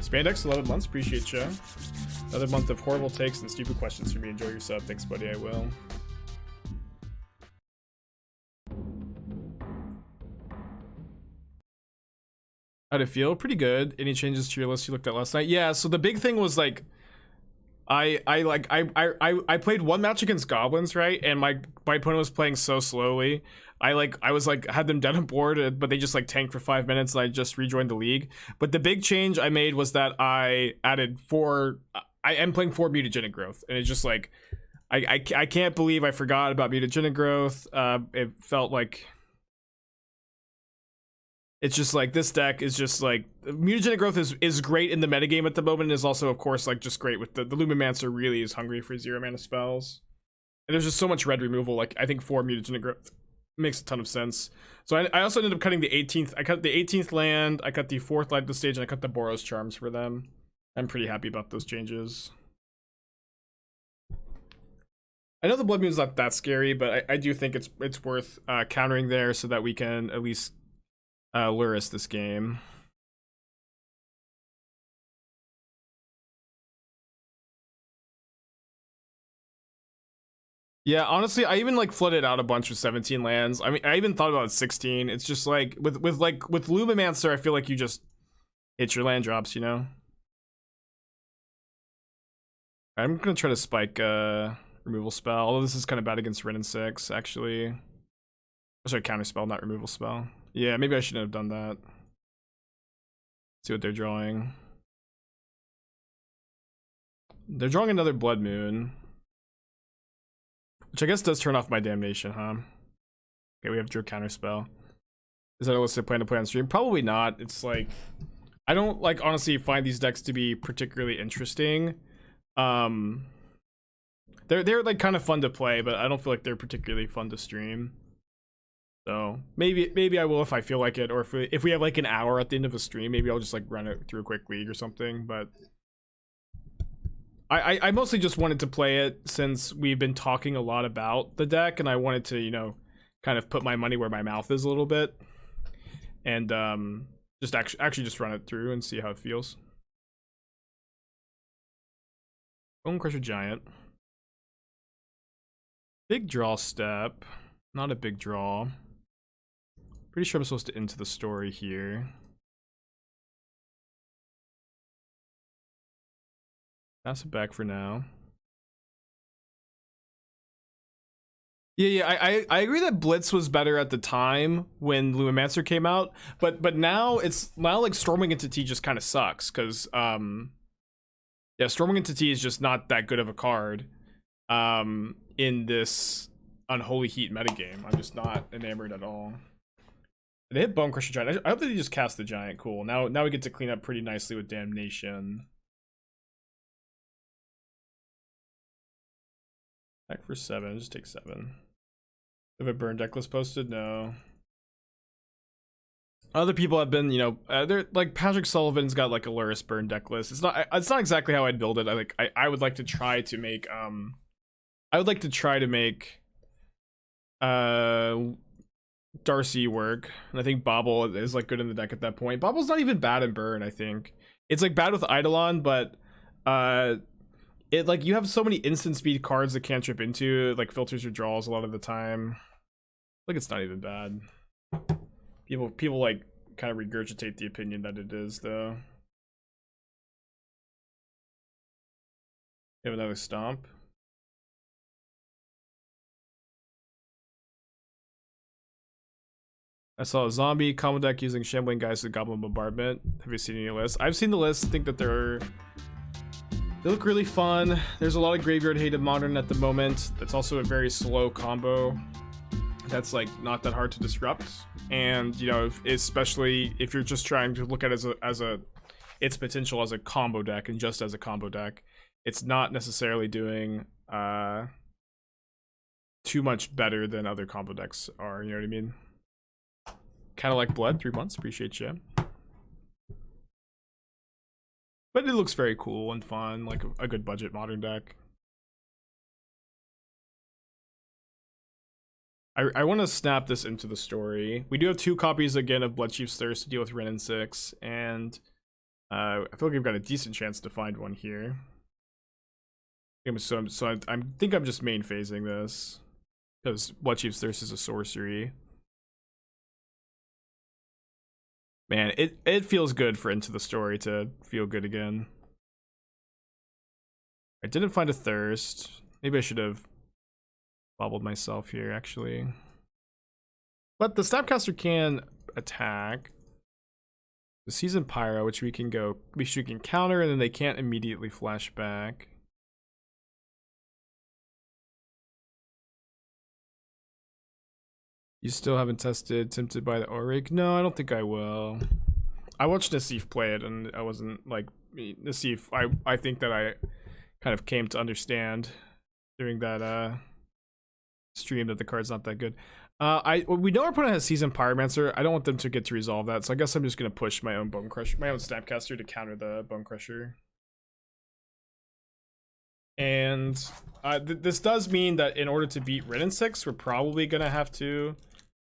Spandex 11 months, appreciate you. Another month of horrible takes and stupid questions for me. Enjoy your sub. Thanks, buddy. I will. How'd it feel? Pretty good. Any changes to your list you looked at last night? Yeah, so the big thing was like I played one match against goblins, right? And my opponent was playing so slowly. I had them dead on board, but they just like tanked for 5 minutes and I just rejoined the league. But the big change I made was that I added 4 I am playing 4 mutagenic growth, and it's just like I can't believe I forgot about mutagenic growth. It felt like it's just like this deck is just like mutagenic growth is great in the metagame at the moment, and is also of course like just great with the Lumimancer really is hungry for 0 mana spells. And there's just so much red removal, like I think 4 mutagenic growth makes a ton of sense. So I also ended up cutting the 18th. I cut the 18th land, I cut the 4th light of the stage, and I cut the Boros Charms for them. I'm pretty happy about those changes. I know the Blood Moon's not that scary, but I do think it's worth countering there so that we can at least Lurrus this game. Yeah, honestly, I even like flooded out a bunch with 17 lands. I mean, I even thought about 16. It's just like with Lumimancer, I feel like you just hit your land drops, you know? I'm gonna try to spike removal spell, although this is kind of bad against Ren and 6, actually. Oh, sorry, counterspell, not removal spell. Yeah, maybe I shouldn't have done that. See what they're drawing. They're drawing another Blood Moon, which I guess does turn off my Damnation, huh? Okay, we have Drew Counterspell. Is that a listed plan to play on stream? Probably not. It's like, I don't like honestly find these decks to be particularly interesting. They're like kind of fun to play, but I don't feel like they're particularly fun to stream. So maybe I will if I feel like it, or if we have like an hour at the end of a stream, maybe I'll just like run it through a quick league or something. But I mostly just wanted to play it since we've been talking a lot about the deck, and I wanted to, you know, kind of put my money where my mouth is a little bit, and just actually just run it through and see how it feels. Bone Crusher Giant. Big draw step. Not a big draw. Pretty sure I'm supposed to into the story here. Pass it back for now. Yeah, I agree that Blitz was better at the time when Lumimancer came out, but now like Storming into T just kind of sucks, because yeah, Storming into T is just not that good of a card in this Unholy Heat metagame. I'm just not enamored at all. They hit Bone Crusher Giant. I hope that they just cast the Giant. Cool. Now we get to clean up pretty nicely with Damnation. Back for 7. Just take 7. Have a burn decklist posted? No. Other people have been, you know, they're like Patrick Sullivan's got like a Lurrus burn decklist. It's not exactly how I'd build it. I would like to try to make Darcy work, and I think Bauble is like good in the deck at that point. Bauble's not even bad in burn. I think it's like bad with Eidolon, but it like you have so many instant speed cards that can't trip into it, like filters your draws a lot of the time. Like it's not even bad. People like kind of regurgitate the opinion that it is, though. You have another stomp. I saw a zombie combo deck using Shambling Guys with Goblin Bombardment. Have you seen any lists? I've seen the list. I think that they look really fun. There's a lot of graveyard hated modern at the moment. That's also a very slow combo. That's like not that hard to disrupt. And you know, especially if you're just trying to look at it as its potential as a combo deck and just as a combo deck, it's not necessarily doing too much better than other combo decks are. You know what I mean? Kind of like Blood, 3 months. Appreciate you. But it looks very cool and fun, like a good budget modern deck. I want to snap this into the story. We do have 2 copies again of Bloodchief's Thirst to deal with Ren and 6, and I feel like we've got a decent chance to find one here. So I think I'm just main phasing this because Bloodchief's Thirst is a sorcery. Man, it feels good for Into the Story to feel good again. I didn't find a Thirst. Maybe I should have bobbled myself here, actually. But the Snapcaster can attack. The Seasoned Pyro, which we can counter, and then they can't immediately flash back. You still haven't tested Tempted by the Auric? No, I don't think I will. I watched Nassif play it, and I wasn't like Nassif. I think that I kind of came to understand during that stream that the card's not that good. We know our opponent has Seasoned Pyromancer. I don't want them to get to resolve that, so I guess I'm just gonna push my own Bone Crusher, my own Snapcaster to counter the Bone Crusher. And this does mean that in order to beat Ren and 6, we're probably gonna have to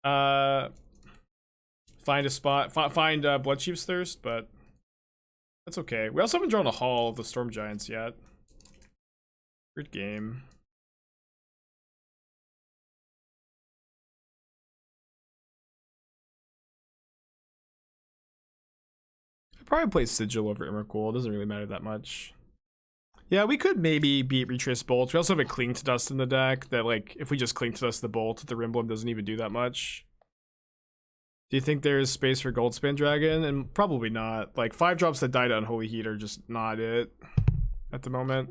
find a spot, find Bloodchief's Thirst, but that's okay. We also haven't drawn a Hall of the Storm Giants yet. Weird game. Could probably play Sigil over Emrakul. It doesn't really matter that much. Yeah, we could maybe beat Retrace Bolt. We also have a Cling to Dust in the deck that, like, if we just Cling to Dust the Bolt, the Rimblem doesn't even do that much. Do you think there is space for Goldspan Dragon? And probably not. Like, 5-drops that die to Unholy Heat are just not it at the moment.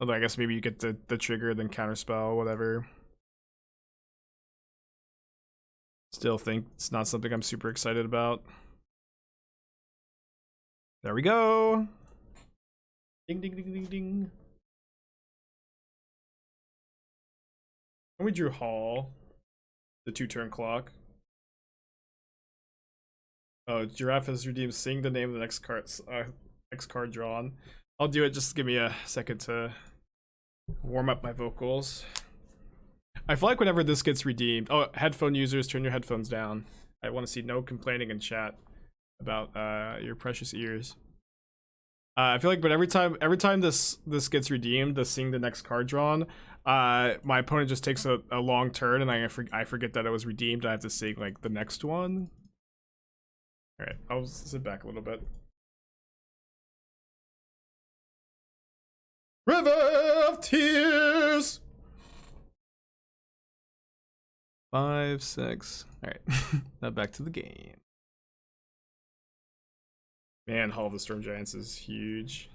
Although I guess maybe you get the trigger, then Counterspell, whatever. Still think it's not something I'm super excited about. There we go. Ding, ding, ding, ding, ding. And we drew Hall. The 2-turn clock. Oh, Giraffe has redeemed Sing the name of the next card drawn. I'll do it, just give me a second to warm up my vocals. I feel like whenever this gets redeemed... Oh, headphone users, turn your headphones down. I want to see no complaining in chat about your precious ears. I feel like, but every time this gets redeemed, the Sing the next card drawn, my opponent just takes a long turn, and I forget that it was redeemed. I have to sing like the next one. All right, I'll sit back a little bit. River of Tears. 5, 6. All right, now back to the game. Man, Hall of the Storm Giants is huge.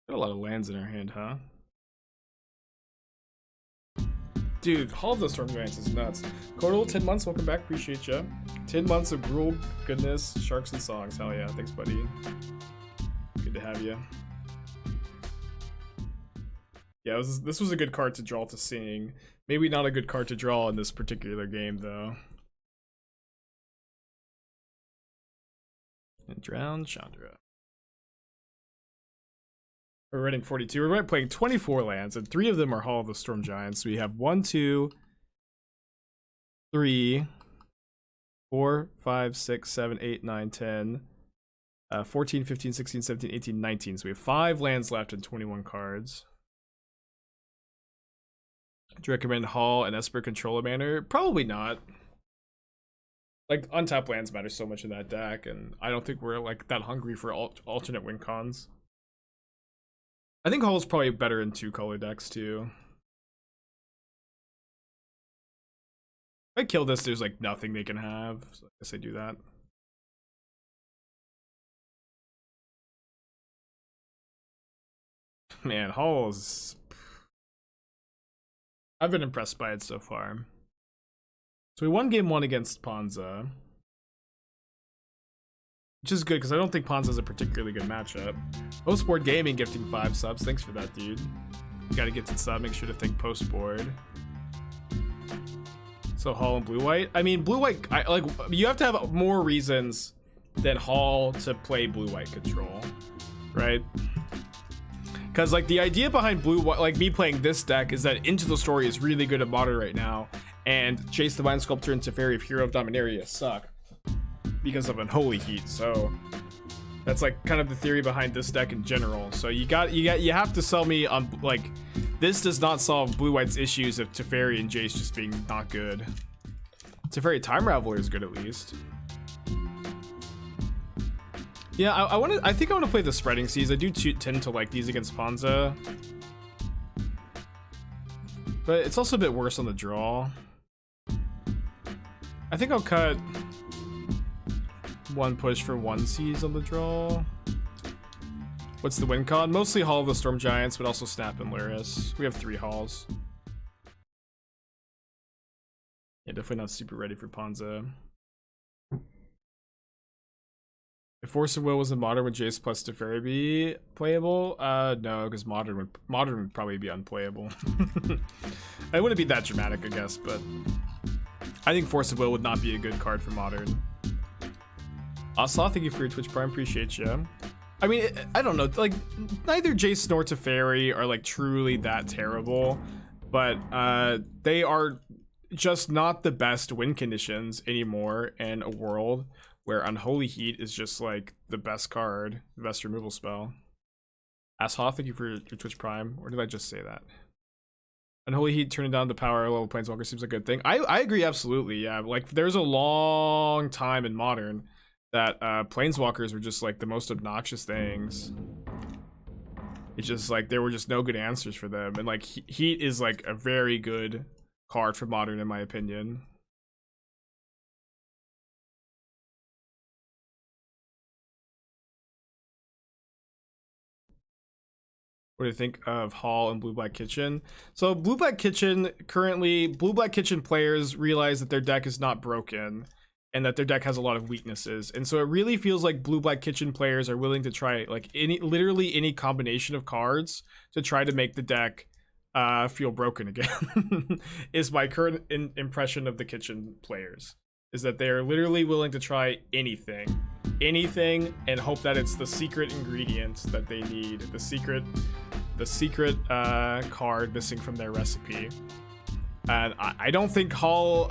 Got a lot of lands in our hand, huh? Dude, Hall of the Storm Giants is nuts. Cordal, 10 months, welcome back, appreciate ya. 10 months of gruel, goodness, sharks and songs, hell yeah, thanks buddy. Good to have you. Yeah, this was a good card to draw to Sing. Maybe not a good card to draw in this particular game, though. And Drown Chandra. We're running 42. We're playing 24 lands, and 3 of them are Hall of the Storm Giants. We have 1, 2, 3, 4, 5, 6, 7, 8, 9, 10, 14, 15, 16, 17, 18, 19. So we have 5 lands left and 21 cards. Do you recommend Hall and Esper control a mana? Probably not. Like, untapped lands matter so much in that deck, and I don't think we're like that hungry for alternate win cons. I think Hall's probably better in 2-color decks too. If I kill this, there's like nothing they can have, so I guess I do that. Man, Hall's... I've been impressed by it so far. So we won game 1 against Ponza. Which is good, because I don't think Ponza's a particularly good matchup. Postboard Gaming gifting 5 subs. Thanks for that, dude. You got a gifted sub. Make sure to thank Postboard. So Hall and Blue-White. I mean, Blue-White... like, you have to have more reasons than Hall to play Blue-White control. Right? Because, like, the idea behind Blue-White... Like, me playing this deck is that Into the Story is really good at Modern right now. And Chase the Vine Sculptor and Teferi of Hero of Dominaria suck because of Unholy Heat. So that's like kind of the theory behind this deck in general. So you have to sell me on, like, this does not solve Blue-White's issues of Teferi and Jace just being not good. Teferi Time Raveler is good at least. Yeah, I think I want to play the Spreading Seas. I do tend to like these against Ponza, but it's also a bit worse on the draw. I think I'll cut 1 push for 1 Seas on the draw. What's the win con? Mostly Hall of the Storm Giants, but also Snap and Lurrus. We have 3 Halls. Yeah, definitely not super ready for Ponza. If Force of Will was in Modern, would Jace plus Teferi be playable? No, because Modern would probably be unplayable. It wouldn't be that dramatic, I guess, but I think Force of Will would not be a good card for Modern. Asla, thank you for your Twitch Prime, appreciate you. I mean, I don't know, like, neither Jace nor Teferi are like truly that terrible, but they are just not the best win conditions anymore in a world where Unholy Heat is just like the best card, the best removal spell. Asla, thank you for your Twitch Prime, or did I just say that? Unholy Heat turning down the power level Planeswalker seems a good thing. I agree absolutely, yeah. Like, there's a long time in Modern that Planeswalkers were just, like, the most obnoxious things. It's just, like, there were just no good answers for them. And, like, Heat is, like, a very good card for Modern, in my opinion. What do you think of Hall and Blue Black Kitchen? So Blue Black Kitchen, currently, Blue Black Kitchen players realize that their deck is not broken and that their deck has a lot of weaknesses. And so it really feels like Blue Black Kitchen players are willing to try like literally any combination of cards to try to make the deck feel broken again. Is my current impression of the Kitchen players. Is that they're literally willing to try anything and hope that it's the secret ingredient that they need, the secret card missing from their recipe. And I don't think Hall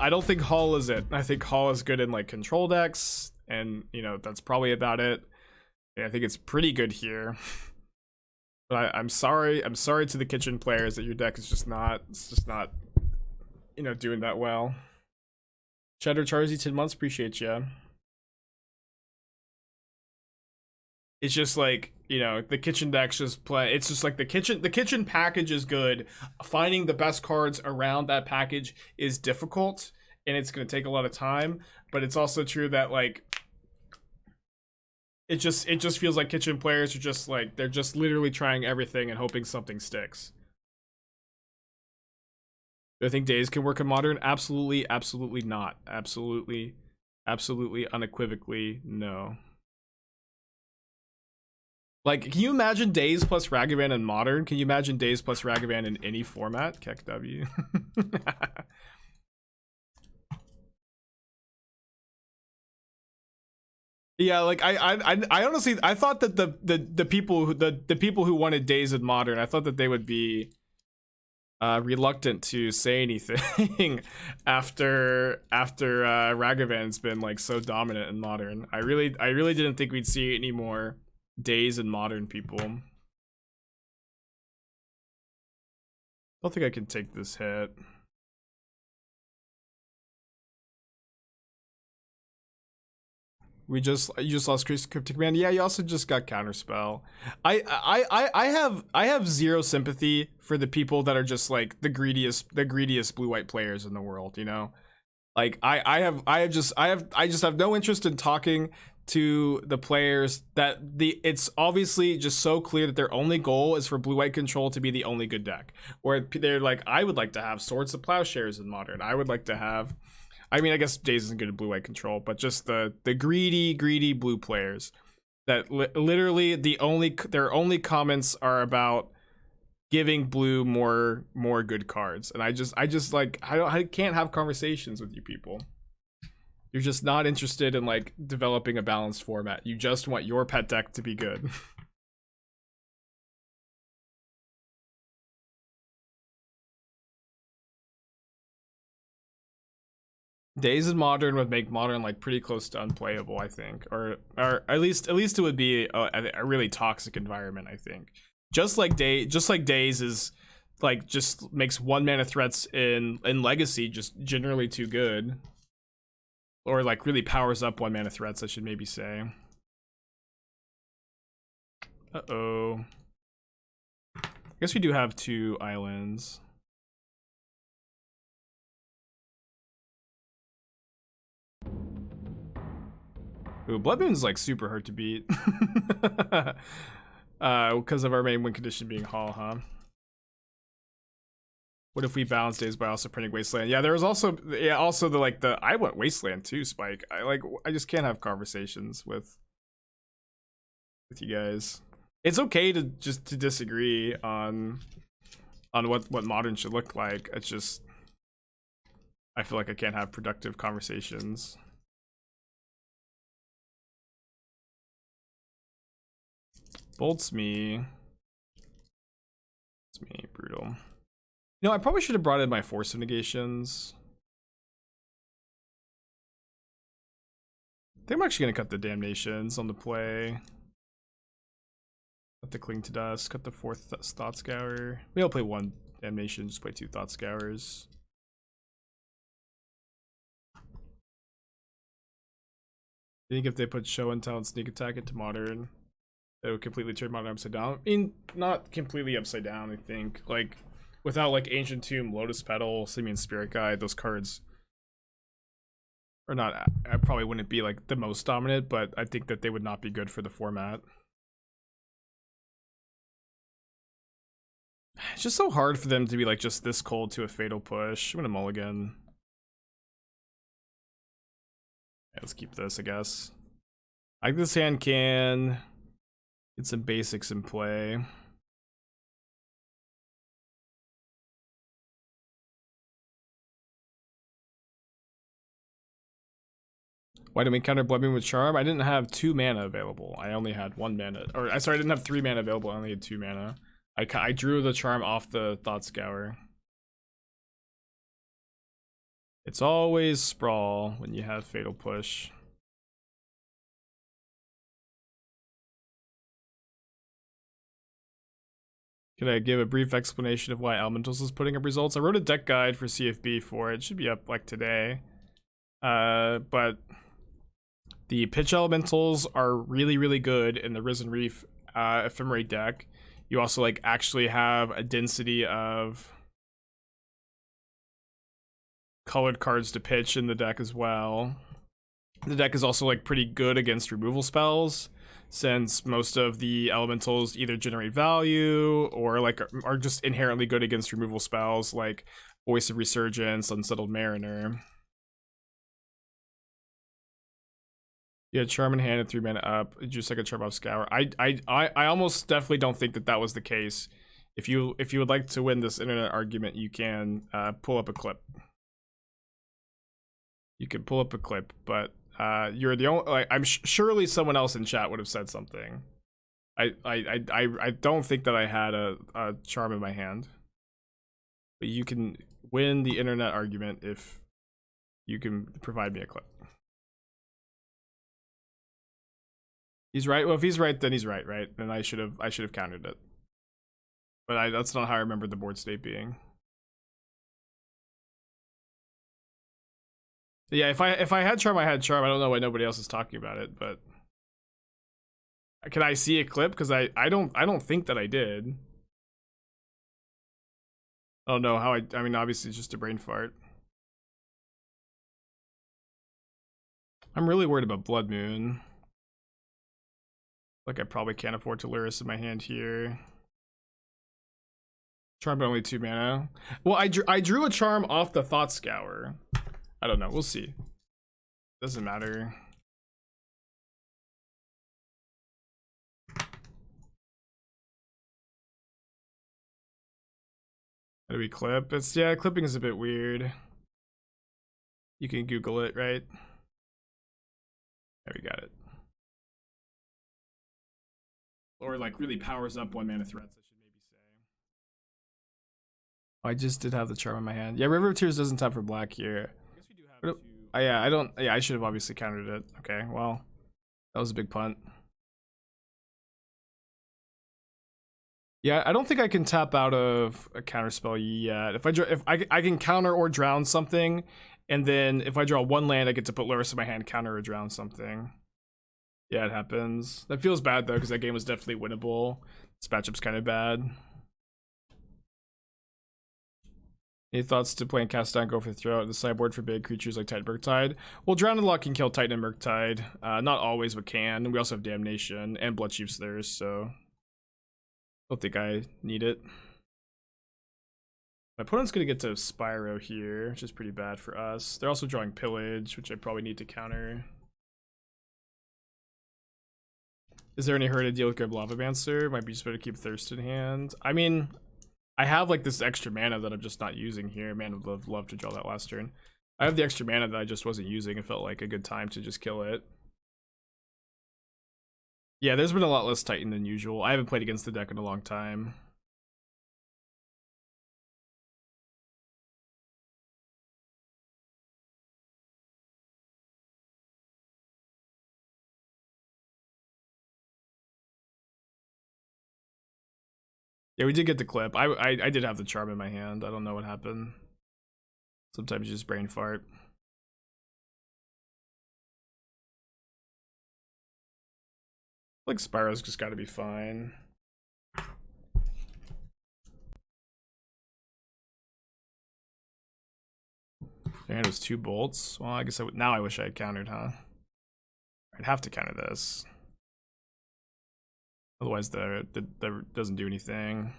is it. I think Hall is good in like control decks, and you know, that's probably about it. Yeah, I think it's pretty good here. But I'm sorry to the Kitchen players that your deck is just not you know, doing that well. Cheddar Charzy 10 months, appreciate you. It's just like, you know, the Kitchen decks just play. It's just like the kitchen package is good. Finding the best cards around that package is difficult, and it's going to take a lot of time. But it's also true that like it just feels like Kitchen players are just like, they're just literally trying everything and hoping something sticks. Do I think Days can work in Modern? Absolutely, absolutely not. Absolutely, unequivocally, no. Like, can you imagine Days plus Ragavan in Modern? Can you imagine Days plus Ragavan in any format? Keck W. Yeah, like I honestly I thought that the people who wanted Days in Modern, I thought that they would be reluctant to say anything after Ragavan's been like so dominant in Modern. I really didn't think we'd see any more Days in Modern people. I don't think I can take this hit. You just lost Cryptic Man. Yeah, you also just got Counterspell. I have zero sympathy for the people that are just like the greediest blue-white players in the world, you know? Like I just have no interest in talking to the players that it's obviously just so clear that their only goal is for blue-white control to be the only good deck. Where they're like, I would like to have Swords of Plowshares in Modern. I would like to have, I mean, I guess Days isn't good at blue-white control, but just the greedy blue players that literally their only comments are about giving blue more good cards. And I just like, I can't have conversations with you people. You're just not interested in like developing a balanced format. You just want your pet deck to be good. Days in Modern would make Modern like pretty close to unplayable, I think, or at least it would be a really toxic environment, I think. Just like Days is like just makes 1-mana threats in Legacy just generally too good, or like really powers up 1-mana threats, I should maybe say. Uh-oh. I guess we do have 2 islands. Ooh, Blood Moon's like super hard to beat. Because of our main win condition being Hall, huh? What if we balance Days by also printing Wasteland? Yeah, there was also I want Wasteland too, Spike. I just can't have conversations with you guys. It's okay to just disagree on what Modern should look like. It's just I feel like I can't have productive conversations. Bolts me. It's me, brutal. You know, I probably should have brought in my Force of Negations. I think I'm actually gonna cut the Damnations on the play. Cut the Cling to Dust, cut the 4th Thought Scour. We all play 1 Damnation, just play 2 Thought Scours. I think if they put Show and Tell and Sneak Attack into Modern, it would completely turn Modern upside down. I mean, not completely upside down, I think. Like, without like Ancient Tomb, Lotus Petal, Simian Spirit Guide, those cards are not, I probably wouldn't be like the most dominant, but I think that they would not be good for the format. It's just so hard for them to be like just this cold to a fatal push. I'm gonna mulligan. Yeah, let's keep this, I guess. I think this hand can get some basics in play. Why didn't we counter Blood Moon with Charm? I didn't have 2 mana available. I only had 1 mana. Or, sorry, I didn't have 3 mana available. I only had 2 mana. I drew the Charm off the Thought Scour. It's always Sprawl when you have Fatal Push. Could I give a brief explanation of why Elementals is putting up results? I wrote a deck guide for CFB for it. It should be up like today. But the pitch elementals are really, really good in the Risen Reef Ephemerate deck. You also like actually have a density of colored cards to pitch in the deck as well. The deck is also like pretty good against removal spells, since most of the elementals either generate value or like are just inherently good against removal spells like Voice of Resurgence, Unsettled Mariner. Yeah, Charm in hand and 3 mana up. Just like a Charm off Scour. I almost definitely don't think that that was the case. If you would like to win this internet argument, you can pull up a clip. You can pull up a clip, but you're the only. Like, I'm surely someone else in chat would have said something. I don't think that I had a Charm in my hand. But you can win the internet argument if you can provide me a clip. He's right. Well, if he's right, then he's right, right? Then I should have countered it. But that's not how I remember the board state being. Yeah, if I had Charm, I had Charm. I don't know why nobody else is talking about it, but can I see a clip? Because I don't think that I did. I don't know how I mean, obviously it's just a brain fart. I'm really worried about Blood Moon. Like, I probably can't afford to Lurrus in my hand here. Charm, but only 2 mana. Well, I drew a Charm off the Thought Scour. I don't know. We'll see. Doesn't matter. How do we clip? Yeah, clipping is a bit weird. You can Google it, right? There, we got it. Or like really powers up 1 mana threats, I should maybe say. Oh, I just did have the Charm in my hand. Yeah, River of Tears doesn't tap for black here. I guess we do have yeah, I should have obviously countered it. Okay, well, that was a big punt. Yeah, I don't think I can tap out of a counterspell yet. If I can counter or drown something, and then if I draw 1 land, I get to put Lurrus in my hand, counter or drown something. Yeah, it happens. That feels bad though, because that game was definitely winnable. This matchup's kind of bad. Any thoughts to playing cast down, go for the throat, the sideboard for big creatures like Titan Murktide? Well, Drown and Loch can kill Titan and Murktide. Not always, but can. We also have Damnation and Bloodchief's theirs, so don't think I need it. My opponent's gonna get to Spyro here, which is pretty bad for us. They're also drawing Pillage, which I probably need to counter. Is there any hurry to deal with Grab Lavamancer? Might be just better to keep Thirst in hand. I mean, I have like this extra mana that I'm just not using here. Man, would love to draw that last turn. I have the extra mana that I just wasn't using. It felt like a good time to just kill it. Yeah, there's been a lot less Titan than usual. I haven't played against the deck in a long time. Yeah, we did get the clip. I did have the charm in my hand. I don't know what happened. Sometimes you just brain fart. Like Spyro's just gotta be fine. Their hand was 2 bolts. Well, I guess now I wish I had countered, huh? I'd have to counter this. Otherwise, the doesn't do anything.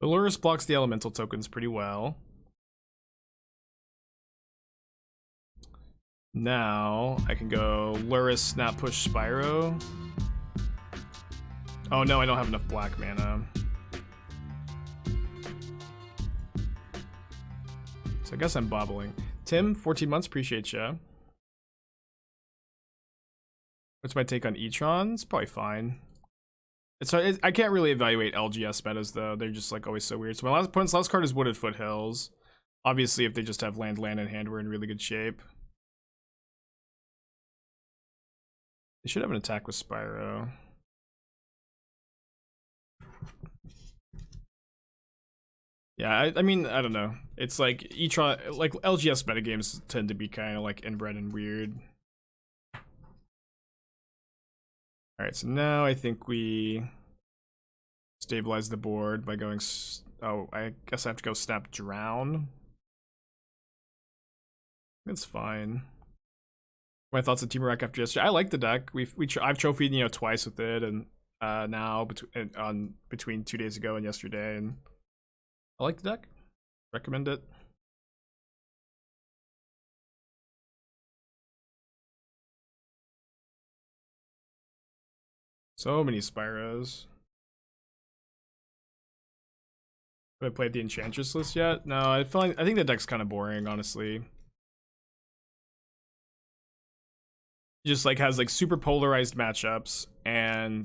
The Lurrus blocks the elemental tokens pretty well. Now I can go Lurrus, Snap Push, Spyro. Oh no, I don't have enough black mana. So I guess I'm bobbling. Tim, 14 months, appreciate ya. What's my take on E-Tron? It's probably fine. I can't really evaluate LGS metas though. They're just like always so weird. So my opponent's last card is Wooded Foothills. Obviously, if they just have land in hand, we're in really good shape. They should have an attack with Spyro. Yeah, I mean, I don't know. It's like E-Tron, like LGS metagames tend to be kind of like inbred and weird. Alright, so now I think we stabilize the board by going... Oh, I guess I have to go Snap Drown. It's fine. My thoughts on Team Rack after yesterday. I like the deck. I've trophied, you know, twice with it, and now between 2 days ago and yesterday, and I like the deck. Recommend it. So many Spyros. Have I played the Enchantress list yet? No, I think the deck's kind of boring, honestly. Just like has like super polarized matchups and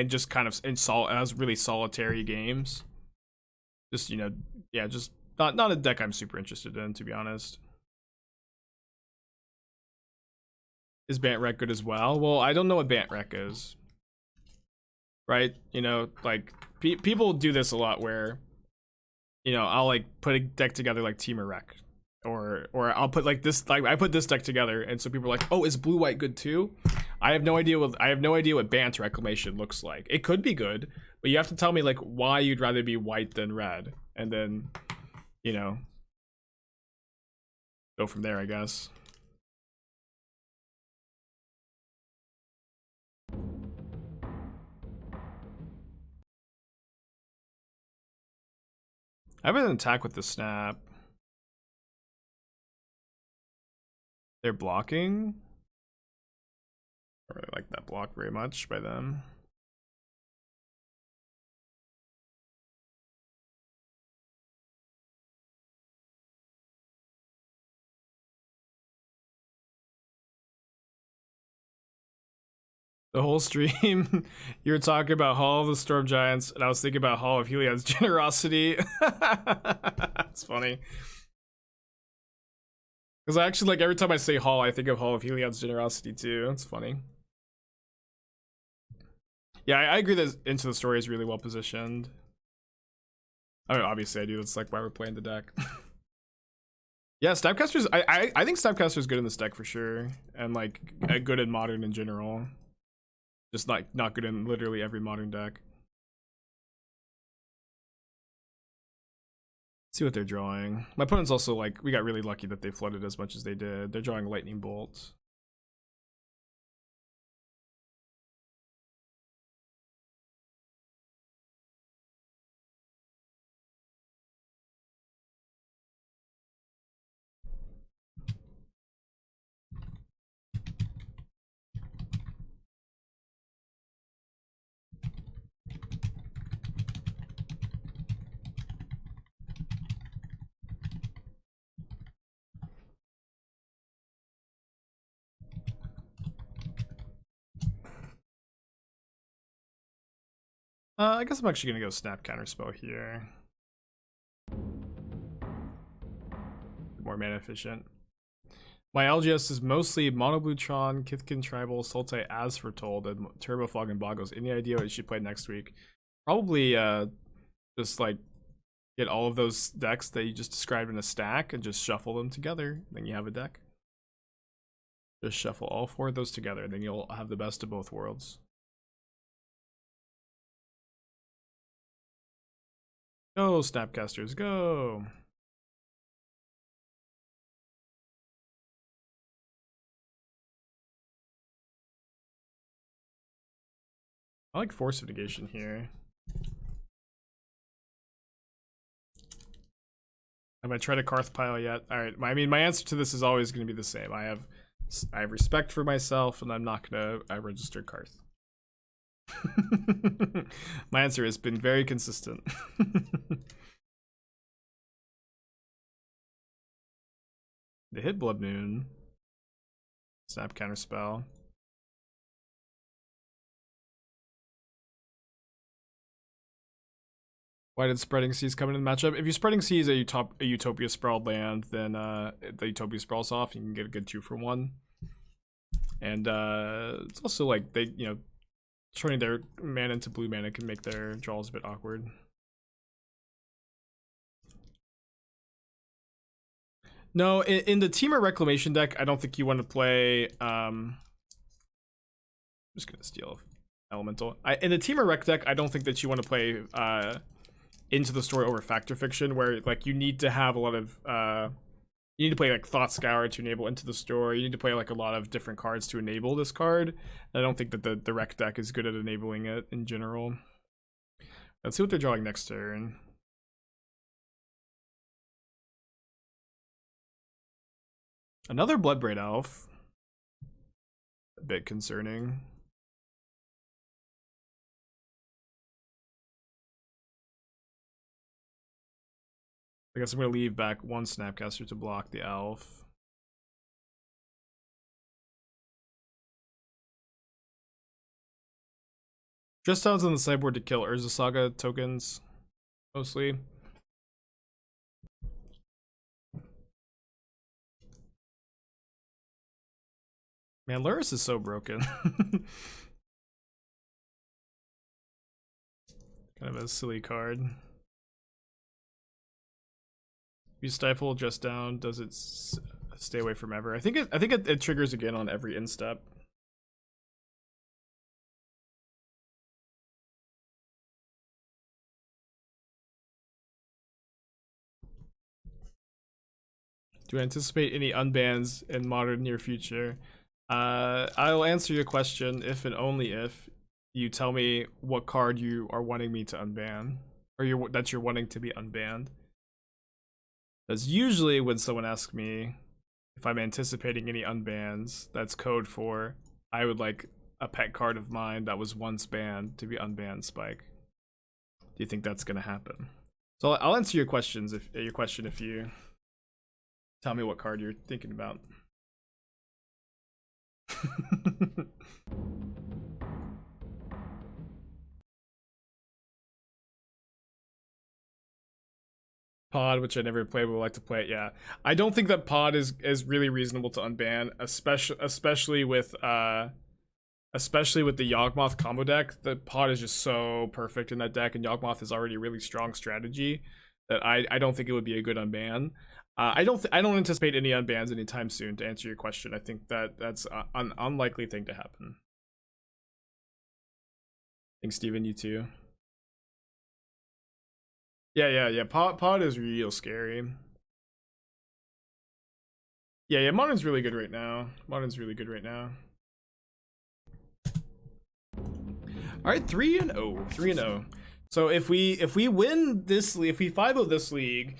just kind of has really solitary games. Just, you know, yeah, just not a deck I'm super interested in, to be honest. Is Bantrek good as well? Well, I don't know what Bantrek is. Right? You know, like people do this a lot where, you know, I'll like put a deck together like Team Wreck, or I'll put like this, like I put this deck together, and so people are like, oh, is blue white good too? I have no idea what Bant Reclamation looks like. It could be good, but you have to tell me like why you'd rather be white than red, and then, you know, go from there, I guess. I have an attack with the snap. They're blocking. I don't really like that block very much by them. The whole stream, you were talking about Hall of the Storm Giants, and I was thinking about Hall of Heliod's Generosity. It's funny. Because I actually, like, every time I say Hall, I think of Hall of Heliod's Generosity too. It's funny. Yeah, I agree that Into the Story is really well positioned. I mean, obviously I do. That's like why we're playing the deck. Yeah, Snapcaster's... I think Snapcaster's good in this deck for sure. And, like, good in Modern in general. Just not good in literally every Modern deck. Let's see what they're drawing. My opponent's also like, we got really lucky that they flooded as much as they did. They're drawing Lightning Bolt. I guess I'm actually gonna go Snap Counterspell here. More mana efficient. My LGS is mostly Mono Blue-Tron, Kithkin Tribal, Sultai as foretold, and Turbo Fog and Boggles. Any idea what you should play next week? Probably just like get all of those decks that you just described in a stack and just shuffle them together. Then you have a deck. Just shuffle all 4 of those together, then you'll have the best of both worlds. Go, Snapcasters, go! I like Force of Negation here. Have I tried a Karth pile yet? Alright, I mean, my answer to this is always going to be the same. I have respect for myself, and I'm not going to register Karth. My answer has been very consistent. They hit Blood Moon. Snap Counterspell. Why did Spreading Seas come in the matchup? If you're Spreading Seas a Utopia Sprawled land, then the Utopia Sprawls off, you can get a good 2-for-1. And it's also like they, you know, turning their mana into blue mana can make their draws a bit awkward. No, in the Temur Reclamation deck, I don't think you want to play. I'm just gonna steal Elemental. In the Temur Rec deck, I don't think that you want to play Into the Story over Factor Fiction, where like you need to have a lot of you need to play like Thought Scour to enable Into the Story. You need to play like a lot of different cards to enable this card. And I don't think that the Rec deck is good at enabling it in general. Let's see what they're drawing next turn. Another Bloodbraid Elf. A bit concerning. I guess I'm going to leave back 1 Snapcaster to block the elf. Just sounds on the sideboard to kill Urza Saga tokens, mostly. Man, Lurrus is so broken. Kind of a silly card. You stifle just down. Does it stay away from ever? I think it triggers again on every instep. Do you anticipate any unbans in modern near future? I'll answer your question if and only if you tell me what card you are wanting me to unban, or that you're wanting to be unbanned. That's usually when someone asks me if I'm anticipating any unbans, that's code for I would like a pet card of mine that was once banned to be unbanned, Spike. Do you think that's gonna happen? So I'll answer your questions if you tell me what card you're thinking about. Pod, which I never played, but would like to play it. Yeah, I don't think that Pod is really reasonable to unban, especially with the Yawgmoth combo deck. The Pod is just so perfect in that deck, and Yawgmoth is already a really strong strategy that I don't think it would be a good unban. I don't anticipate any unbans anytime soon. To answer your question, I think that's an unlikely thing to happen. Thanks, Steven. You too. Yeah. Pod is real scary. Yeah. Modern's really good right now. All right, 3-0. So if we win this league, if we 5-0 this league,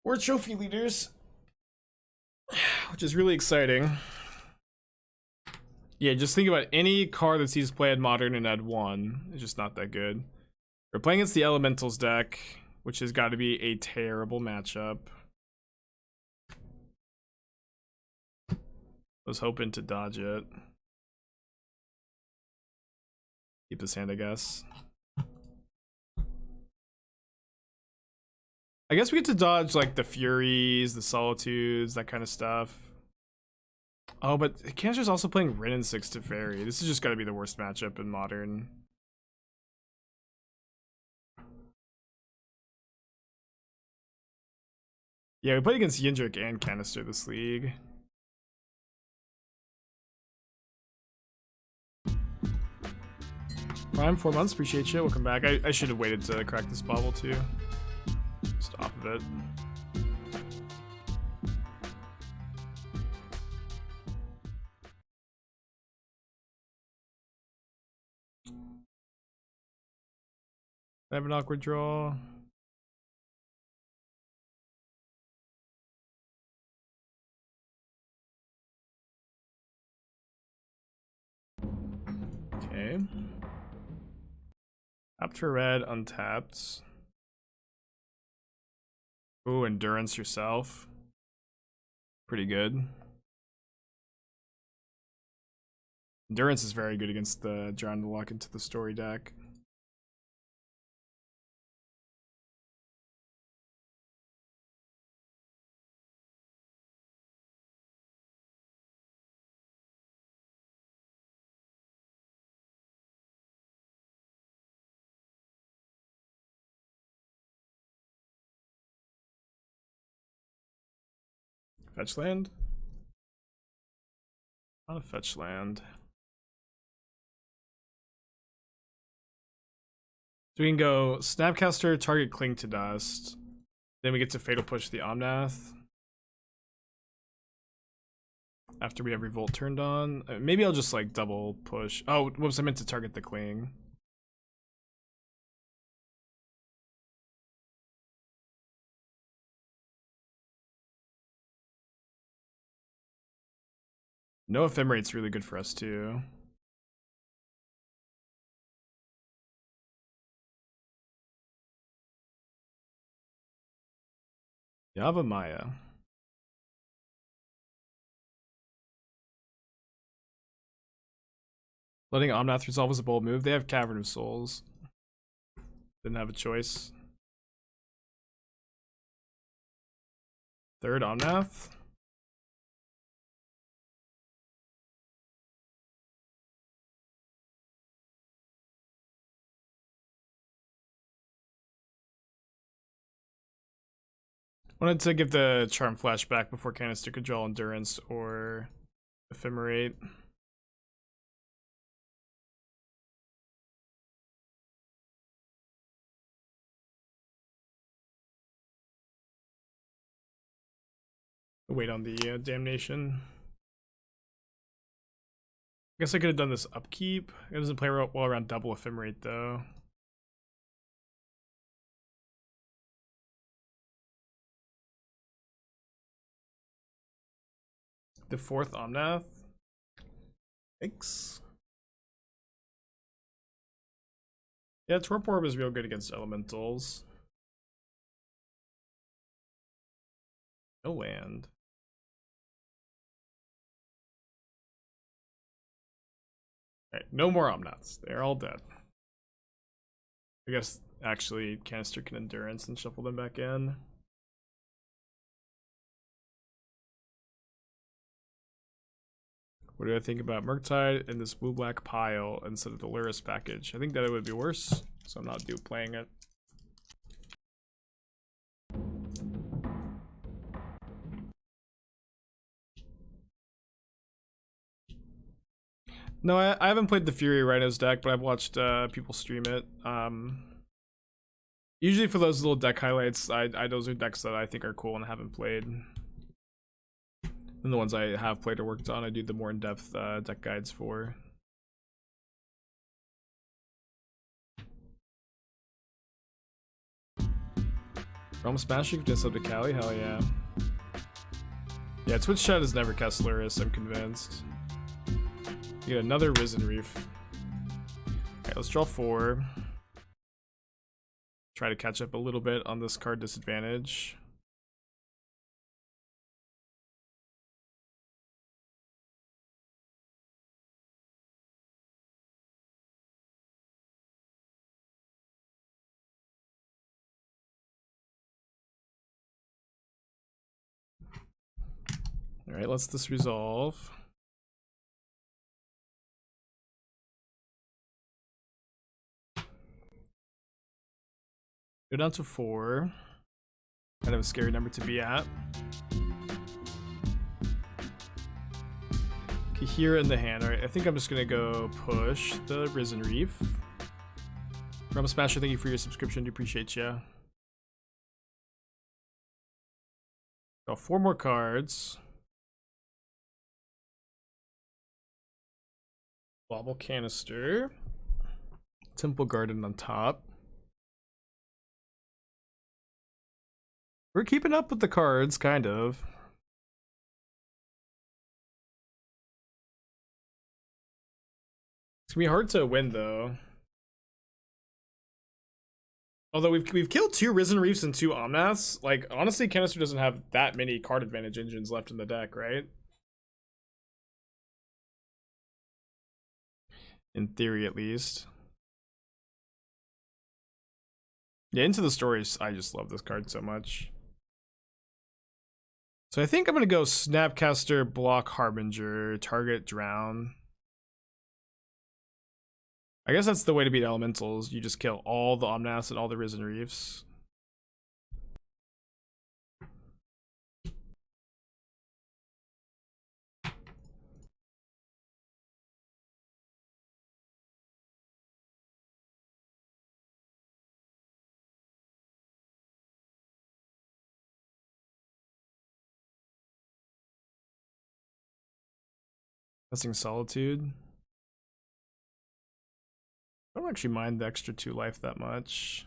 we're trophy leaders, which is really exciting. Yeah, just think about any card that sees play at Modern and add 1. It's just not that good. We're playing against the Elementals deck, which has got to be a terrible matchup. I was hoping to dodge it. Keep this hand, I guess. I guess we get to dodge like the Furies, the Solitudes, that kind of stuff. Oh, but Kanister's also playing Rin and 6 to Fairy. This is just gotta be the worst matchup in Modern. Yeah, we played against Yindrik and Kanister this league. Prime, 4 months, appreciate you. Welcome back. I should have waited to crack this Bauble too. Just off of it. I have an awkward draw. Okay. Tapped for red, untapped. Ooh, endurance yourself. Pretty good. Endurance is very good against the drawing the Loch into the story deck. Fetch land? Not a fetch land. So we can go Snapcaster, target Cling to Dust. Then we get to Fatal Push the Omnath. After we have Revolt turned on. Maybe I'll just like double push. Oh, whoops, I meant to target the Cling. No Ephemerate's really good for us too. Yava Maya. Letting Omnath resolve is a bold move. They have Cavern of Souls. Didn't have a choice. Third Omnath. Wanted to give the Charm flashback before Kanister could draw Endurance or Ephemerate. Wait on the Damnation. I guess I could have done this upkeep. It doesn't play well around double Ephemerate though. The fourth Omnath. Thanks. Yeah, Torp Orb is real good against elementals. No land. Alright, no more Omnaths. They're all dead. I guess actually Kanister can Endurance and shuffle them back in. What do I think about Murktide in this blue-black pile instead of the Lurrus package? I think that it would be worse, so I'm not playing it. No, I haven't played the Fury Rhinos deck, but I've watched people stream it. Usually for those little deck highlights, those are decks that I think are cool and haven't played. And the ones I have played or worked on, I do the more in-depth deck guides for. Realm Smashing can sub to Cali? Hell yeah. Yeah, Twitch chat has never cast Lurrus, I'm convinced. You get another Risen Reef. Alright, let's draw 4. Try to catch up a little bit on this card disadvantage. Alright, let's this resolve. Go down to 4. Kind of a scary number to be at. Kahira in the hand. Alright, I think I'm just gonna go push the Risen Reef. Realm Smasher, thank you for your subscription. Do appreciate ya. Got 4 more cards. Bauble Kanister. Temple Garden on top. We're keeping up with the cards, kind of. It's gonna be hard to win, though. Although we've killed 2 Risen Reefs and 2 Omnaths. Like, honestly, Kanister doesn't have that many card advantage engines left in the deck, right? In theory, at least. Yeah, Into the Stories, I just love this card so much. So I think I'm gonna go Snapcaster, block Harbinger, target Drown. I guess that's the way to beat elementals. You just kill all the Omnaths and all the Risen Reefs. Testing Solitude. I don't actually mind the extra 2 life that much.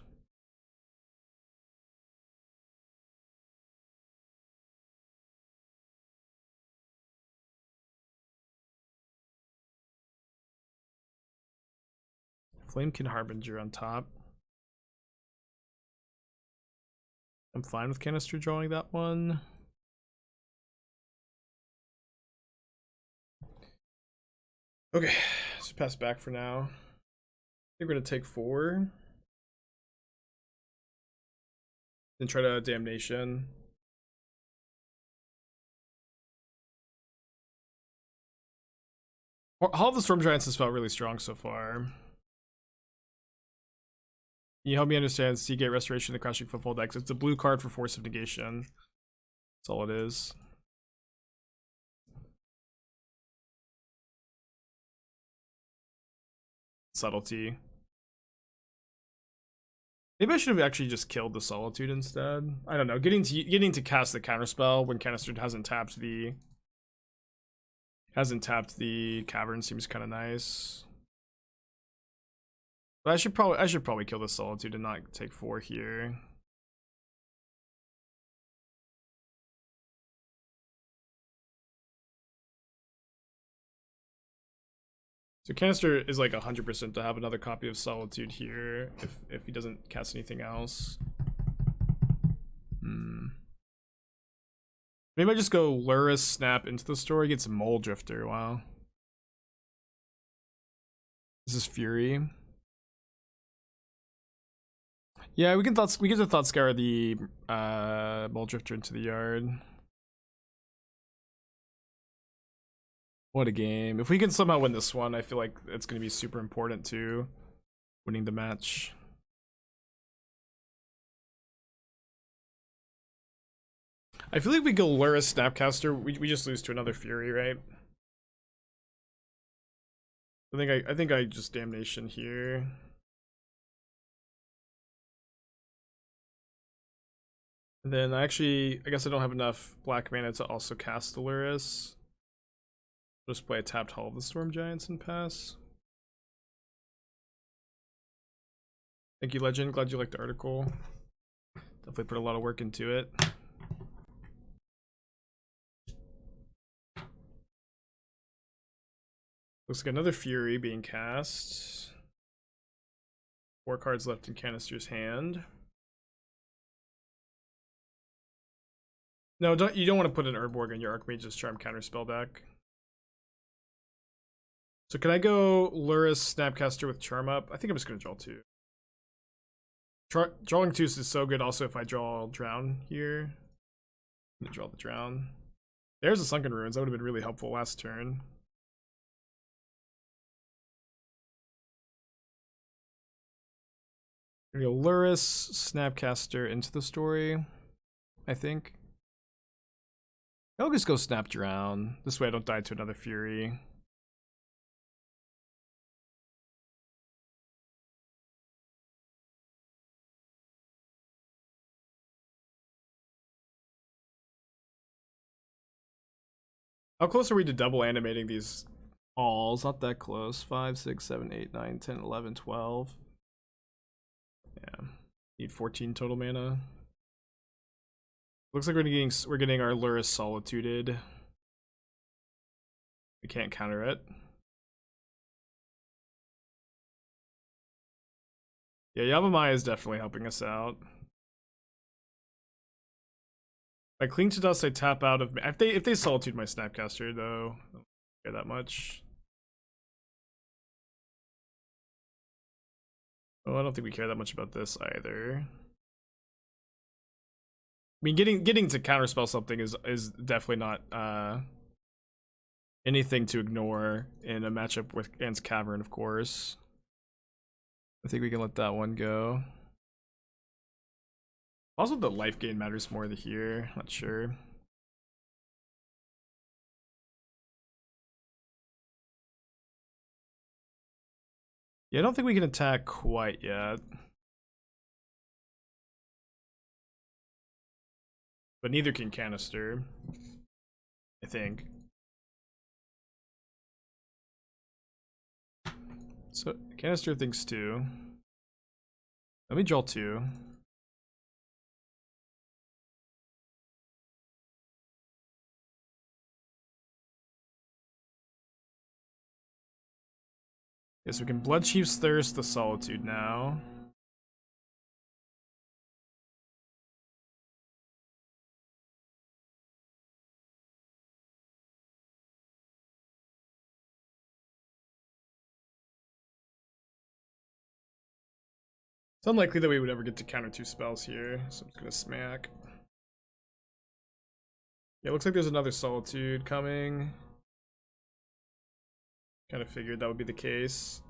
Flamekin Harbinger on top. I'm fine with Kanister drawing that one. Okay, let's pass back for now. I think we're gonna take 4. Then try to Damnation. Hall of the Storm Giants has felt really strong so far. Can you help me understand Seagate Restoration, the Crashing Footfall decks? It's a blue card for Force of Negation. That's all it is. Subtlety. Maybe I should have actually just killed the Solitude instead. I don't know. Getting to cast the Counterspell when Kanister hasn't tapped the Cavern seems kind of nice. But I should probably kill the Solitude and not take 4 here. So Kanister is like 100% to have another copy of Solitude here if he doesn't cast anything else. Maybe I just go Lurrus, Snap into the story, get some Mole Drifter. Wow. This is Fury. Yeah, we get to Thought Scour the Mole Drifter into the yard. What a game. If we can somehow win this one, I feel like it's going to be super important to winning the match. I feel like we go Lurrus Snapcaster, we just lose to another Fury, right? I think I just Damnation here. And then I guess I don't have enough black mana to also cast the Lurrus. Just play a tapped Hall of the Storm Giants and pass. Thank you, Legend. Glad you liked the article. Definitely put a lot of work into it. Looks like another Fury being cast. 4 cards left in Kanister's hand. No, you don't want to put an Urborg in your Archmage's Charm Counterspell deck. So can I go Lurrus Snapcaster with Charm up? I think I'm just going to draw 2. Drawing 2 is so good also if I draw Drown here. I'm going to draw the Drown. There's a Sunken Ruins. That would have been really helpful last turn. Here we go. Lurrus, Snapcaster into the story, I think. I'll just go Snap Drown. This way I don't die to another Fury. How close are we to double animating these alls? Not that close. 5, 6, 7, 8, 9, 10, 11, 12. Yeah. Need 14 total mana. Looks like we're getting our Lurrus Solituded. We can't counter it. Yeah, Yavimaya is definitely helping us out. If I cling to dust, I tap out of. If they solitude my Snapcaster though, I don't care that much. Oh, I don't think we care that much about this either. I mean, getting to counterspell something is definitely not anything to ignore in a matchup against Cavern, of course. I think we can let that one go. Also, the life gain matters more here. Not sure. Yeah, I don't think we can attack quite yet. But neither can Kanister, I think. So Kanister thinks 2. Let me draw 2. Yes, we can Bloodchief's Thirst the Solitude now. It's unlikely that we would ever get to counter 2 spells here, so I'm just gonna smack. Yeah, it looks like there's another Solitude coming. Kind of figured that would be the case.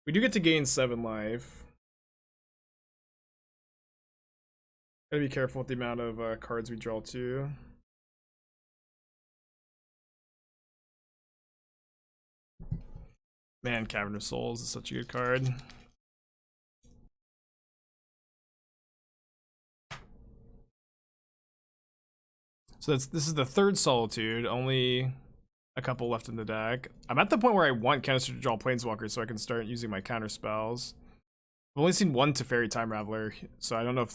We do get to gain 7 life. Gotta be careful with the amount of cards we draw too. Man, Cavern of Souls is such a good card. So this is the 3rd Solitude, only a couple left in the deck. I'm at the point where I want Kanister to draw Planeswalkers so I can start using my counter spells. I've only seen 1 Teferi Time Raveler, so I don't know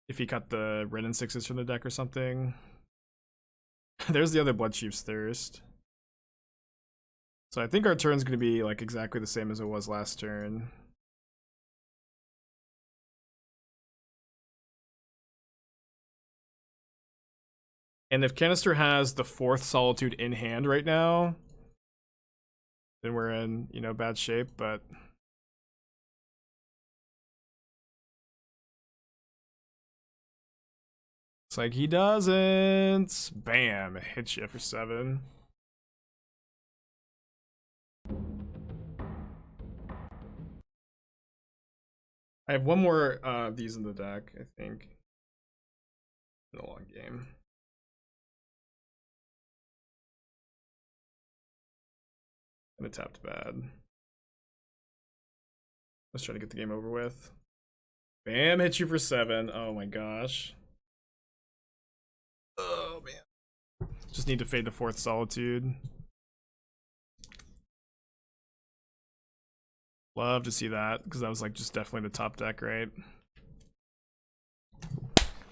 if he cut the Ren and 6s from the deck or something. There's the other Bloodchief's Thirst. So I think our turn's gonna be like exactly the same as it was last turn. And if Kanister has the 4th Solitude in hand right now, then we're in, bad shape, but it's like he doesn't. Bam, it hits you for 7. I have one more of these in the deck, I think, in a long game. And it tapped bad. Let's try to get the game over with. Bam, hit you for 7. Oh my gosh. Oh man. Just need to fade the 4th Solitude. Love to see that, because that was like just definitely the top deck, right?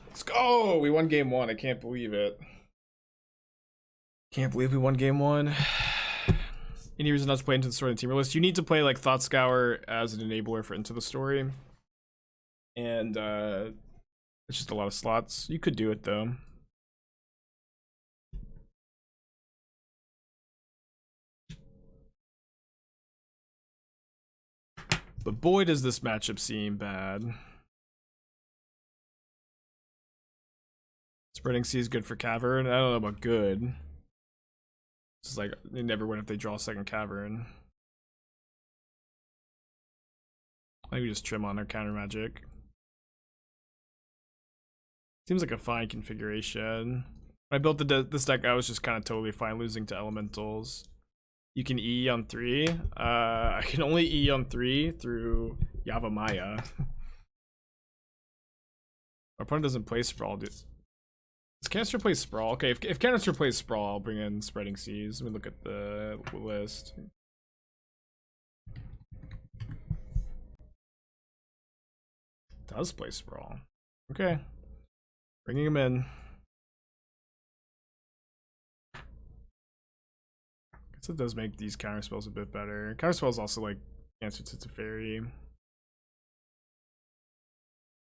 Let's go! We won game 1. I can't believe it. Can't believe we won game 1. Any reason not to play Into the Story in the team list? You need to play like Thought Scour as an enabler for Into the Story. And it's just a lot of slots. You could do it though. But boy, does this matchup seem bad. Spreading Sea is good for Cavern. I don't know about good. It's like they never win if they draw a second Cavern. I think we just trim on our counter magic. Seems like a fine configuration. When I built this deck, I was just kind of totally fine losing to elementals. You can E on 3. I can only E on 3 through Yavimaya. Our opponent doesn't play Sprawl. Does Kanister play Sprawl? Okay, if Kanister plays Sprawl, I'll bring in Spreading Seas. Let me look at the list. Does play Sprawl. Okay. Bringing him in. Guess it does make these counterspells a bit better. Counterspells also like answer to Teferi.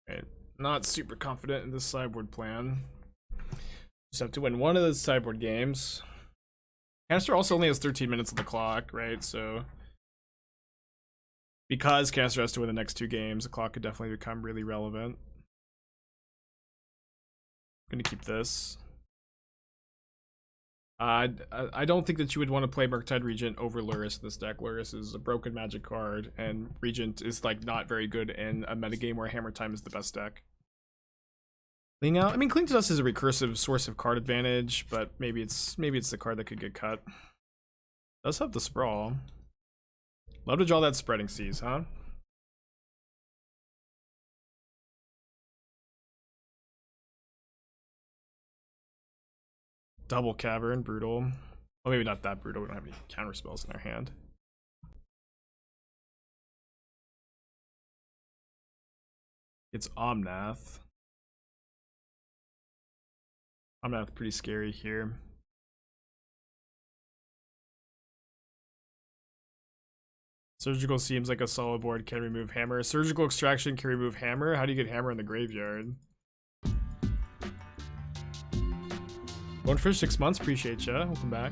Right. Not super confident in this sideboard plan. Just have to win one of the sideboard games. Kanister also only has 13 minutes on the clock, right? So because Kanister has to win the next 2 games, the clock could definitely become really relevant. Gonna keep this. I don't think that you would want to play Murktide Regent over Lurrus in this deck. Lurrus is a broken magic card, and Regent is like not very good in a metagame where Hammer Time is the best deck. Cling out. I mean, Cling to Dust is a recursive source of card advantage, but maybe it's the card that could get cut. Does have the Sprawl. Love to draw that Spreading Seas, huh? Double Cavern, brutal. Well, maybe not that brutal. We don't have any counter spells in our hand. It's Omnath. Omnath pretty scary here. Surgical seems like a solid board. Can remove Hammer. Surgical Extraction can remove Hammer. How do you get Hammer in the graveyard? Going for 6 months, appreciate ya. Welcome back.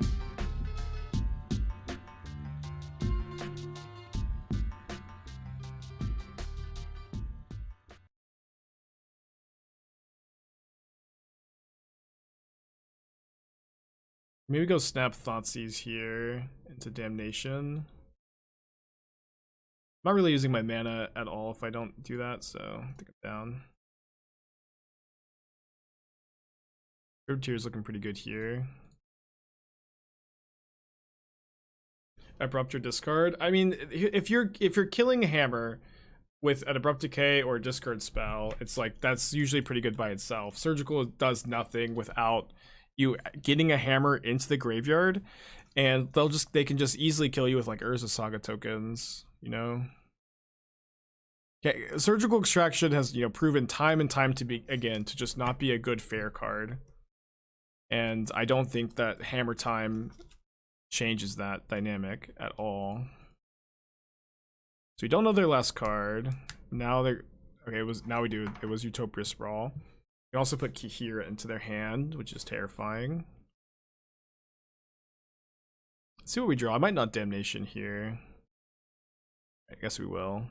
Maybe go snap Thoughtseize here into Damnation. I'm not really using my mana at all if I don't do that, so I think I'm down. Third tier is looking pretty good here. Abrupt or discard. I mean, if you're killing Hammer with an Abrupt Decay or a discard spell, it's like that's usually pretty good by itself. Surgical does nothing without you getting a Hammer into the graveyard, and they can just easily kill you with like Urza Saga tokens, you know. Okay, Surgical Extraction has, you know, proven time and time to just not be a good fair card. And I don't think that Hammer Time changes that dynamic at all. So we don't know their last card. Now they're okay. Now we do. It was Utopia Sprawl. We also put Kihira into their hand, which is terrifying. Let's see what we draw. I might not Damnation here. I guess we will.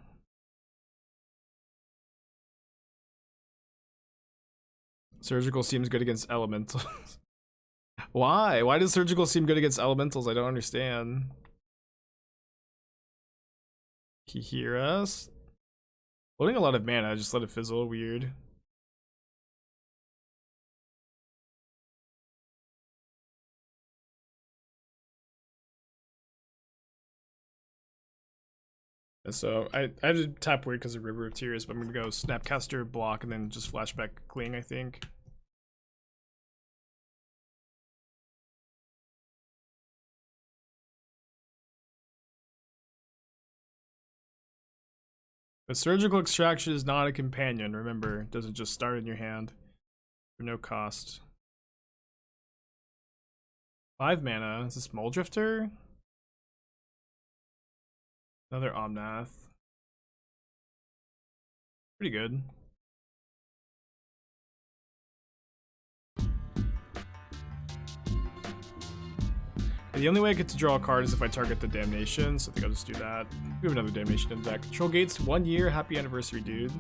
Surgical seems good against elementals. Why? Why does Surgical seem good against elementals? I don't understand. Kihira's loading a lot of mana. Just let it fizzle. Weird. So I have to tap weird because of River of Tears, but I'm gonna go Snapcaster, block, and then just flashback Cling, I think. But Surgical Extraction is not a companion, remember. It doesn't just start in your hand for no cost. 5 mana. Is this Mole Drifter? Another Omnath. Pretty good. And the only way I get to draw a card is if I target the Damnation, so I think I'll just do that. We have another Damnation in the deck. Control Gates, 1 year, happy anniversary, dude.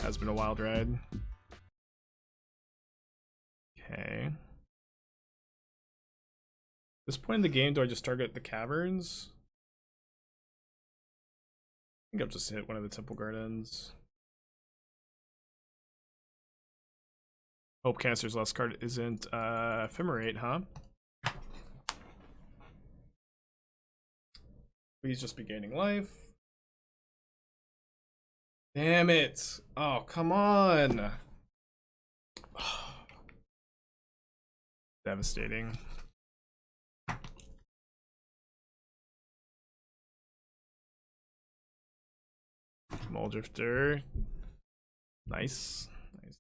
Has been a wild ride. Okay. At this point in the game, do I just target the caverns? I think I'll just hit one of the temple gardens. Hope Kanister's last card isn't Ephemerate, huh? Please just be gaining life. Damn it! Oh, come on! Devastating. Muldrifter. Nice. Nice.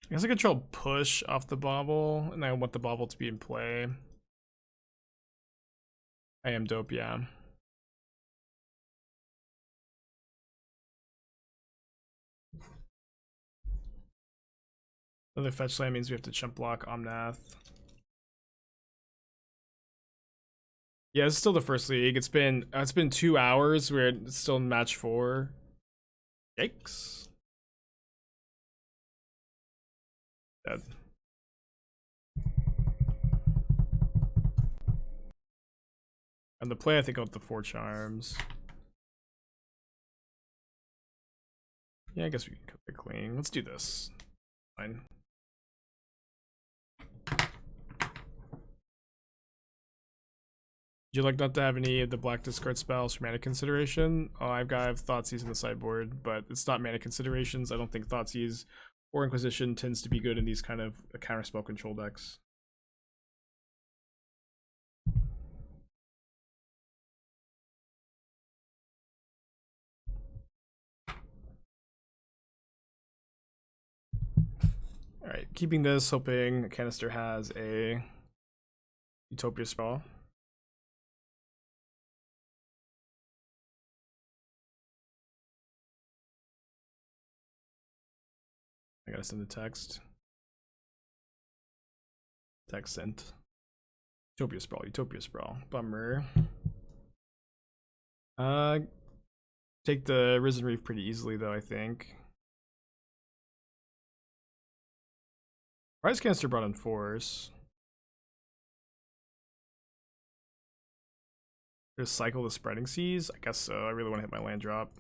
I guess I control push off the Bauble, and I want the Bauble to be in play. I am dope, yeah. Another fetch land means we have to chump block Omnath. Yeah, it's still the first league. It's been 2 hours. We're still in match 4. Yikes. Dead. And the play, I think, I'll have the 4 charms. Yeah, I guess we can cook it clean. Let's do this. Fine. Would you like not to have any of the black discard spells for mana consideration? Oh, I have Thoughtseize in the sideboard, but it's not mana considerations. I don't think Thoughtseize or Inquisition tends to be good in these kind of counterspell control decks. Alright, keeping this, hoping Kanister has a Utopia spell. I gotta send the text. Text sent. Utopia Sprawl, Utopia Sprawl. Bummer. Take the Risen Reef pretty easily though, I think. Rise Kanister brought in Force. Just cycle the Spreading Seas? I guess so. I really want to hit my land drop.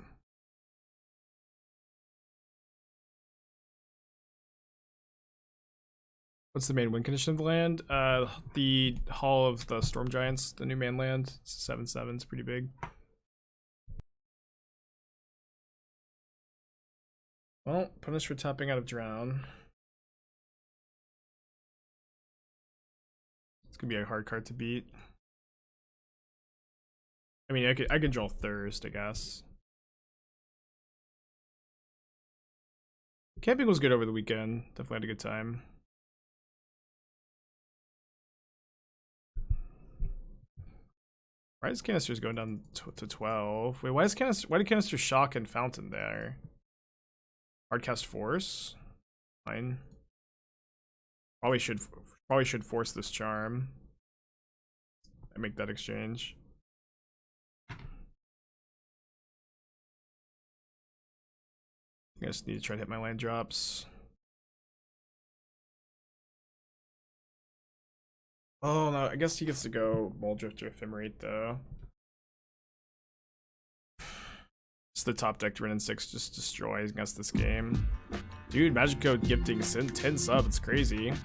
What's the main win condition of the land? The Hall of the Storm Giants, the new man land. It's 7/7, it's pretty big. Well, punish for tapping out of Drown. It's gonna be a hard card to beat. I mean, I could draw Thirst, I guess. Camping was good over the weekend. Definitely had a good time. Why is Kanister's going down to 12? Wait, why did Kanister shock and fountain there? Hardcast Force? Fine. Probably should force this charm. I make that exchange. I just need to try to hit my land drops. Oh no, I guess he gets to go Muldrift or Ephemerate though. It's the top deck Ren and 6 just destroys against this game. Dude, Magic Code gifting 10 subs, it's crazy. A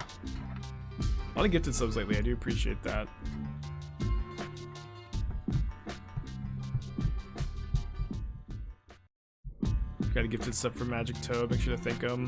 lot of gifted subs lately, I do appreciate that. Got a gifted sub from Magic Toad, make sure to thank him.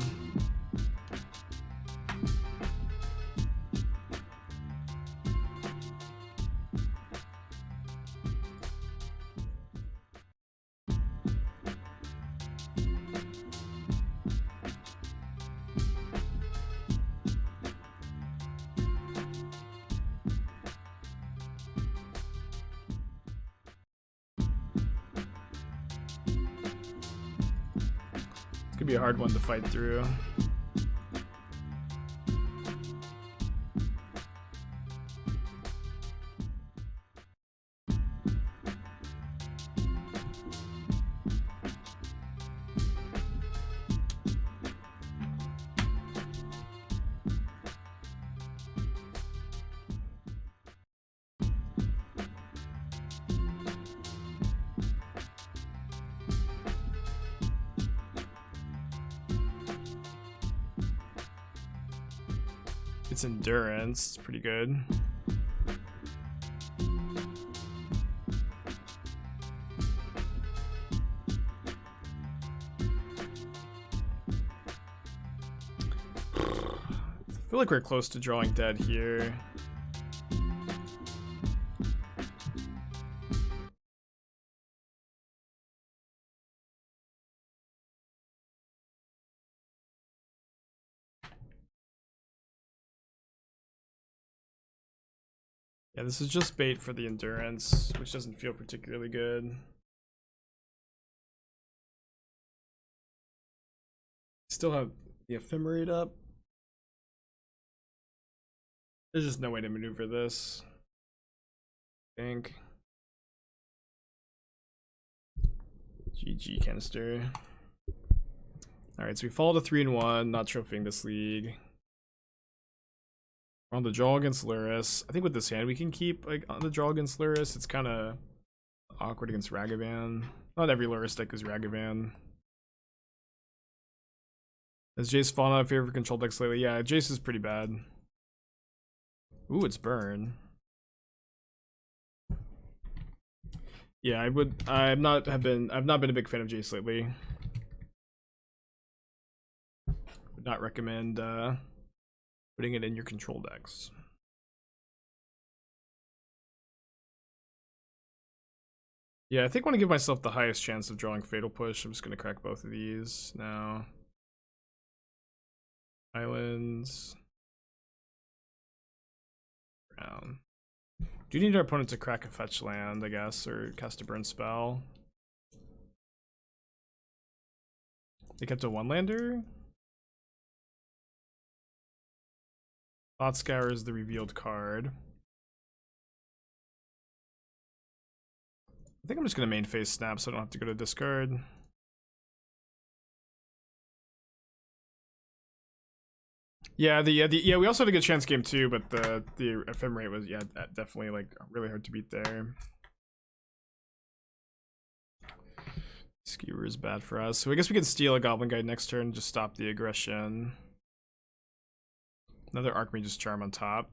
Could be a hard one to fight through. It's endurance, it's pretty good. I feel like we're close to drawing dead here. Yeah, this is just bait for the endurance, which doesn't feel particularly good. Still have the ephemerate up. There's just no way to maneuver this, I think. GG Kanister. Alright, so we fall to 3-1, not trophying this league. On the draw against Lurrus. I think with this hand we can keep like on the draw against Lurrus. It's kind of awkward against Ragavan. Not every Lurrus deck is Ragavan. Has Jace fallen out of favor for control decks lately? Yeah, Jace is pretty bad. Ooh, it's burn. Yeah, I've not been a big fan of Jace lately. Would not recommend putting it in your control decks. Yeah, I think I want to give myself the highest chance of drawing Fatal Push. I'm just going to crack both of these now. Islands. Brown. Do you need our opponent to crack a fetch land, I guess, or cast a burn spell? They kept a one-lander? Thought Scour is the revealed card. I think I'm just gonna main phase Snap so I don't have to go to discard. Yeah, we also had a good chance game too, but the ephemerate was definitely like really hard to beat there. Skewer is bad for us, so I guess we could steal a Goblin Guide next turn, just stop the aggression. Another Archmage's Charm on top.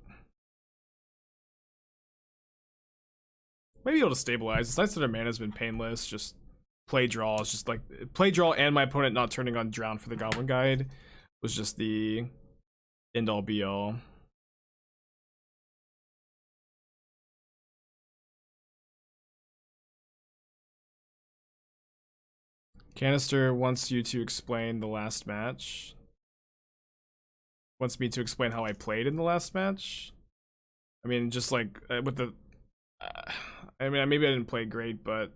Maybe able to stabilize. It's nice that our mana's been painless. Just play draw. It's just like play draw and my opponent not turning on Drown for the Goblin Guide was just the end all be all. Kanister wants you to explain the last match. Wants me to explain how I played in the last match. I mean, just like with the. I mean, maybe I didn't play great, but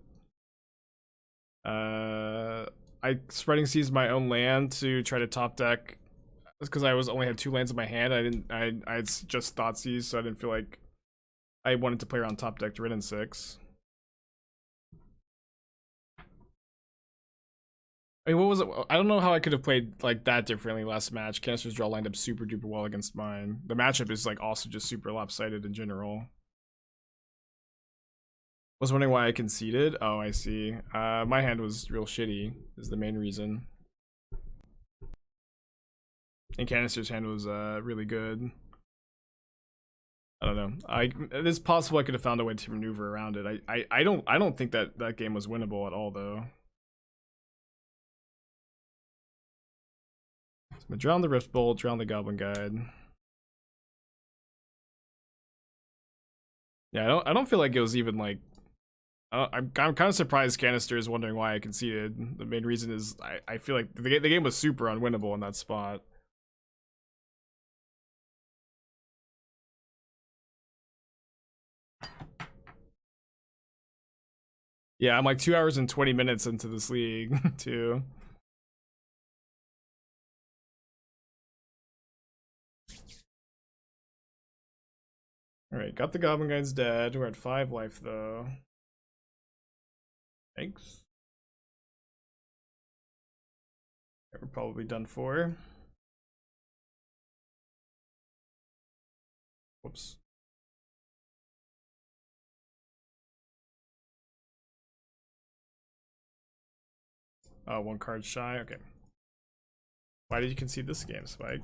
I spreading seized my own land to try to top deck because I only had 2 lands in my hand. I just Thoughtseize, so I didn't feel like I wanted to play around top deck to Ridden 6. I mean, what was it? I don't know how I could have played like that differently last match. Kanister's draw lined up super duper well against mine. The matchup is like also just super lopsided in general. Was wondering why I conceded. Oh, I see. My hand was real shitty is the main reason. And Kanister's hand was really good. I don't know. It's possible I could have found a way to maneuver around it. I don't think that game was winnable at all though. So I'm gonna drown the Rift Bolt, drown the Goblin Guide. Yeah, I don't feel like it was even like. I'm kind of surprised Kanister is wondering why I conceded. The main reason is I feel like the game was super unwinnable in that spot. Yeah, I'm like 2 hours and 20 minutes into this league too. Alright, got the Goblin Guide's dead. We're at 5 life though. Thanks. We're probably done for. Whoops. Oh, 1 card shy. Okay. Why did you concede this game, Spike?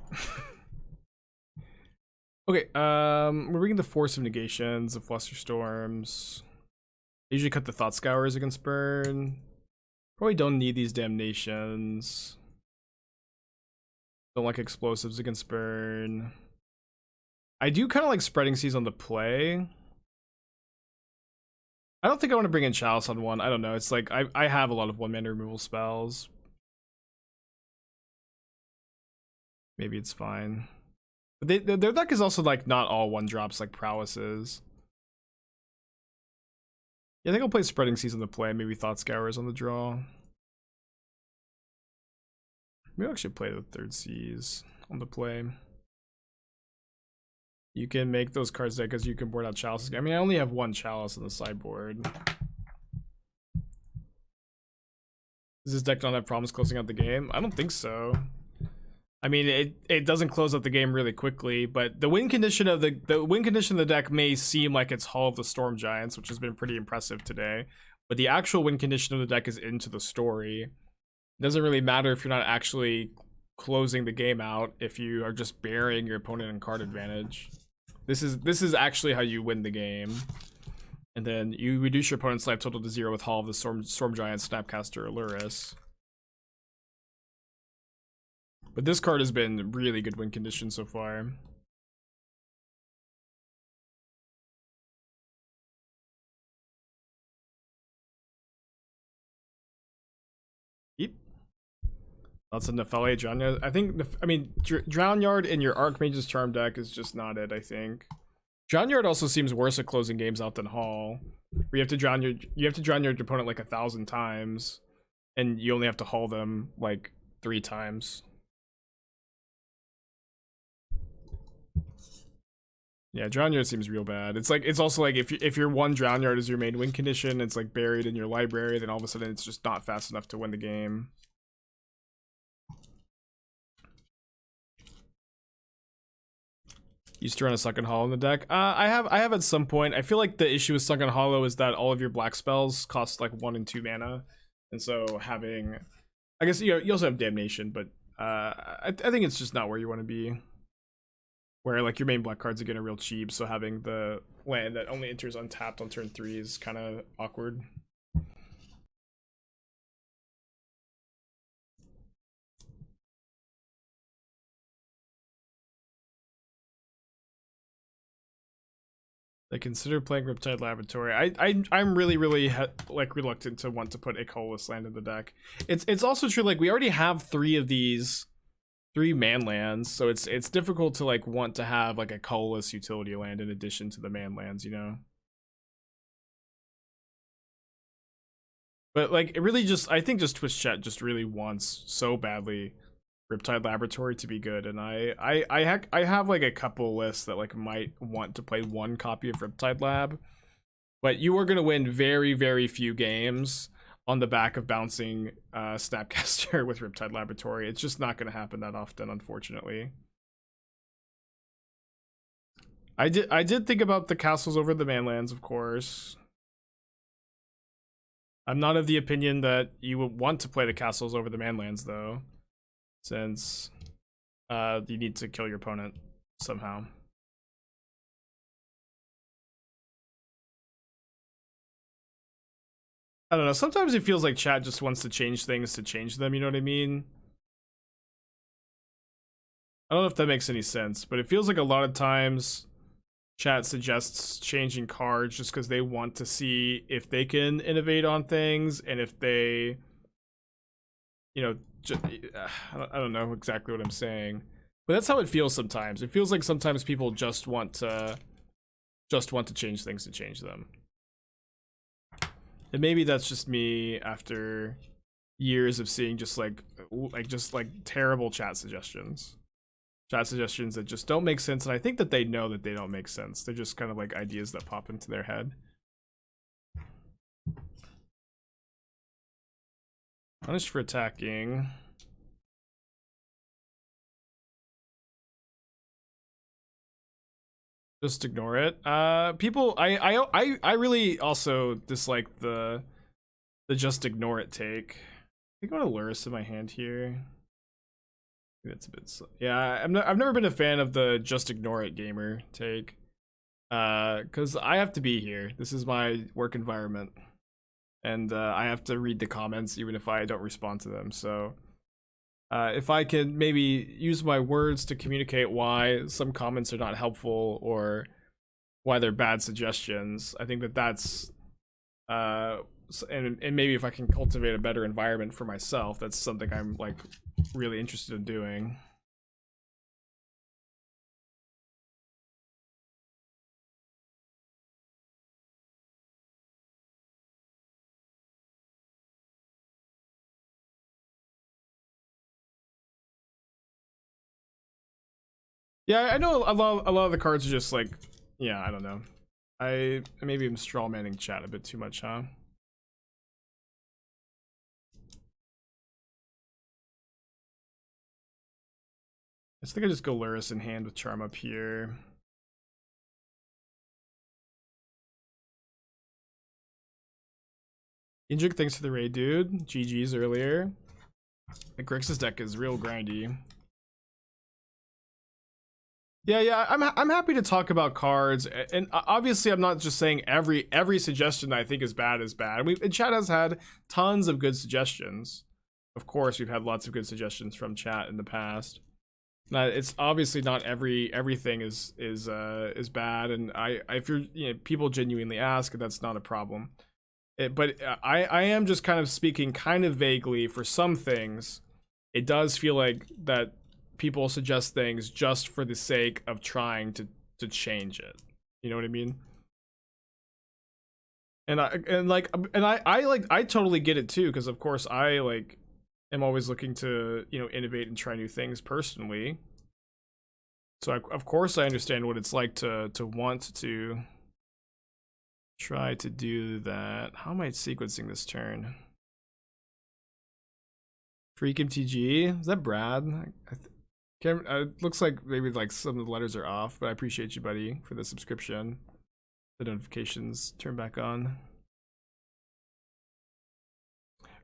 Okay, we're bringing the Force of Negations, the Flusterstorms. Usually cut the Thought Scours against burn. Probably don't need these Damnations. Don't like explosives against burn. I do kind of like Spreading Seas on the play. I don't think I want to bring in Chalice on 1. I don't know. It's like I have a lot of 1-mana removal spells. Maybe it's fine. But their deck is also like not all 1-drops like Prowesses. Yeah, I think I'll play Spreading Seas on the play. Maybe Thought Scours on the draw. Maybe I'll actually play the Thoughtseize on the play. You can make those cards there because you can board out Chalices. I mean, I only have 1 Chalice on the sideboard. Does this deck not have problems closing out the game? I don't think so. I mean, it doesn't close out the game really quickly, but the win condition of the win condition of the deck may seem like it's Hall of the Storm Giants, which has been pretty impressive today. But the actual win condition of the deck is Into the Story. It doesn't really matter if you're not actually closing the game out if you are just burying your opponent in card advantage. This is actually how you win the game. And then you reduce your opponent's life total to 0 with Hall of the Storm Giant, Snapcaster, or Lurrus. But this card has been really good win condition so far. Yep. Lots of Nepheli, Drown Yard. I mean, Drown Yard in your Archmage's Charm deck is just not it, I think. Drown Yard also seems worse at closing games out than Hall. Where you have to drown your opponent like 1,000 times, and you only have to Hall them like 3 times. Yeah, Drown Yard seems real bad. It's also like if your 1 Drown Yard is your main win condition, it's like buried in your library, then all of a sudden it's just not fast enough to win the game. Used to run a Sunken Hollow in the deck. I have at some point. I feel like the issue with Sunken Hollow is that all of your black spells cost like 1 and 2 mana, and so having, I guess you also have Damnation, but I think it's just not where you want to be. Where like your main black cards are getting real cheap, so having the land that only enters untapped on turn 3 is kind of awkward. I consider playing Riptide Laboratory. I'm really like reluctant to want to put a colorless land in the deck. It's also true, like we already have 3 of these 3 man lands, so it's difficult to like want to have like a colorless utility land in addition to the man lands, you know. But like it really just, I think just Twitch chat just really wants so badly Riptide Laboratory to be good, and I have like a couple lists that like might want to play 1 copy of Riptide Lab, but you are gonna win very few games on the back of bouncing Snapcaster with Riptide Laboratory. It's just not gonna happen that often, unfortunately. I did think about the castles over the manlands, of course. I'm not of the opinion that you would want to play the castles over the manlands though, since you need to kill your opponent somehow. I don't know, sometimes it feels like chat just wants to change things to change them, you know what I mean? I don't know if that makes any sense, but it feels like a lot of times chat suggests changing cards just because they want to see if they can innovate on things, and if they, you know, I don't know exactly what I'm saying, but that's how it feels sometimes. It feels like sometimes people just want to change things to change them. And maybe that's just me after years of seeing just like terrible chat suggestions. chat suggestions that just don't make sense, and I think that they know that they don't make sense. They're just kind of like ideas that pop into their head. Punished for attacking. Just ignore it. People, I really also dislike the just ignore it take. I think I want to Lurrus in my hand here. That's a bit. Yeah, I've never been a fan of the just ignore it gamer take. Because I have to be here. This is my work environment, and I have to read the comments even if I don't respond to them. So, if I can maybe use my words to communicate why some comments are not helpful or why they're bad suggestions, I think that that's and maybe if I can cultivate a better environment for myself, that's something I'm like really interested in doing. Yeah, I know a lot of the cards are just like, yeah, I don't know. Maybe I'm strawmanning chat a bit too much, huh? I think I just go Lurrus in hand with Charm up here. Injik, thanks for the raid, dude. GG's earlier. The Grixis deck is real grindy. Yeah, I'm happy to talk about cards, and obviously I'm not just saying every suggestion I think is bad is bad. And chat has had tons of good suggestions. Of course, we've had lots of good suggestions from chat in the past. Now, it's obviously not everything is bad, and if you're, you know, people genuinely ask, that's not a problem. But I am just kind of speaking kind of vaguely for some things. It does feel like that people suggest things just for the sake of trying to change it. You know what I mean? And I totally get it too, because of course I like am always looking to, you know, innovate and try new things personally. So of course I understand what it's like to want to try to do that. How am I sequencing this turn? Freak MTG? Is that Brad? Looks like maybe like some of the letters are off, but I appreciate you, buddy, for the subscription. The notifications turn back on.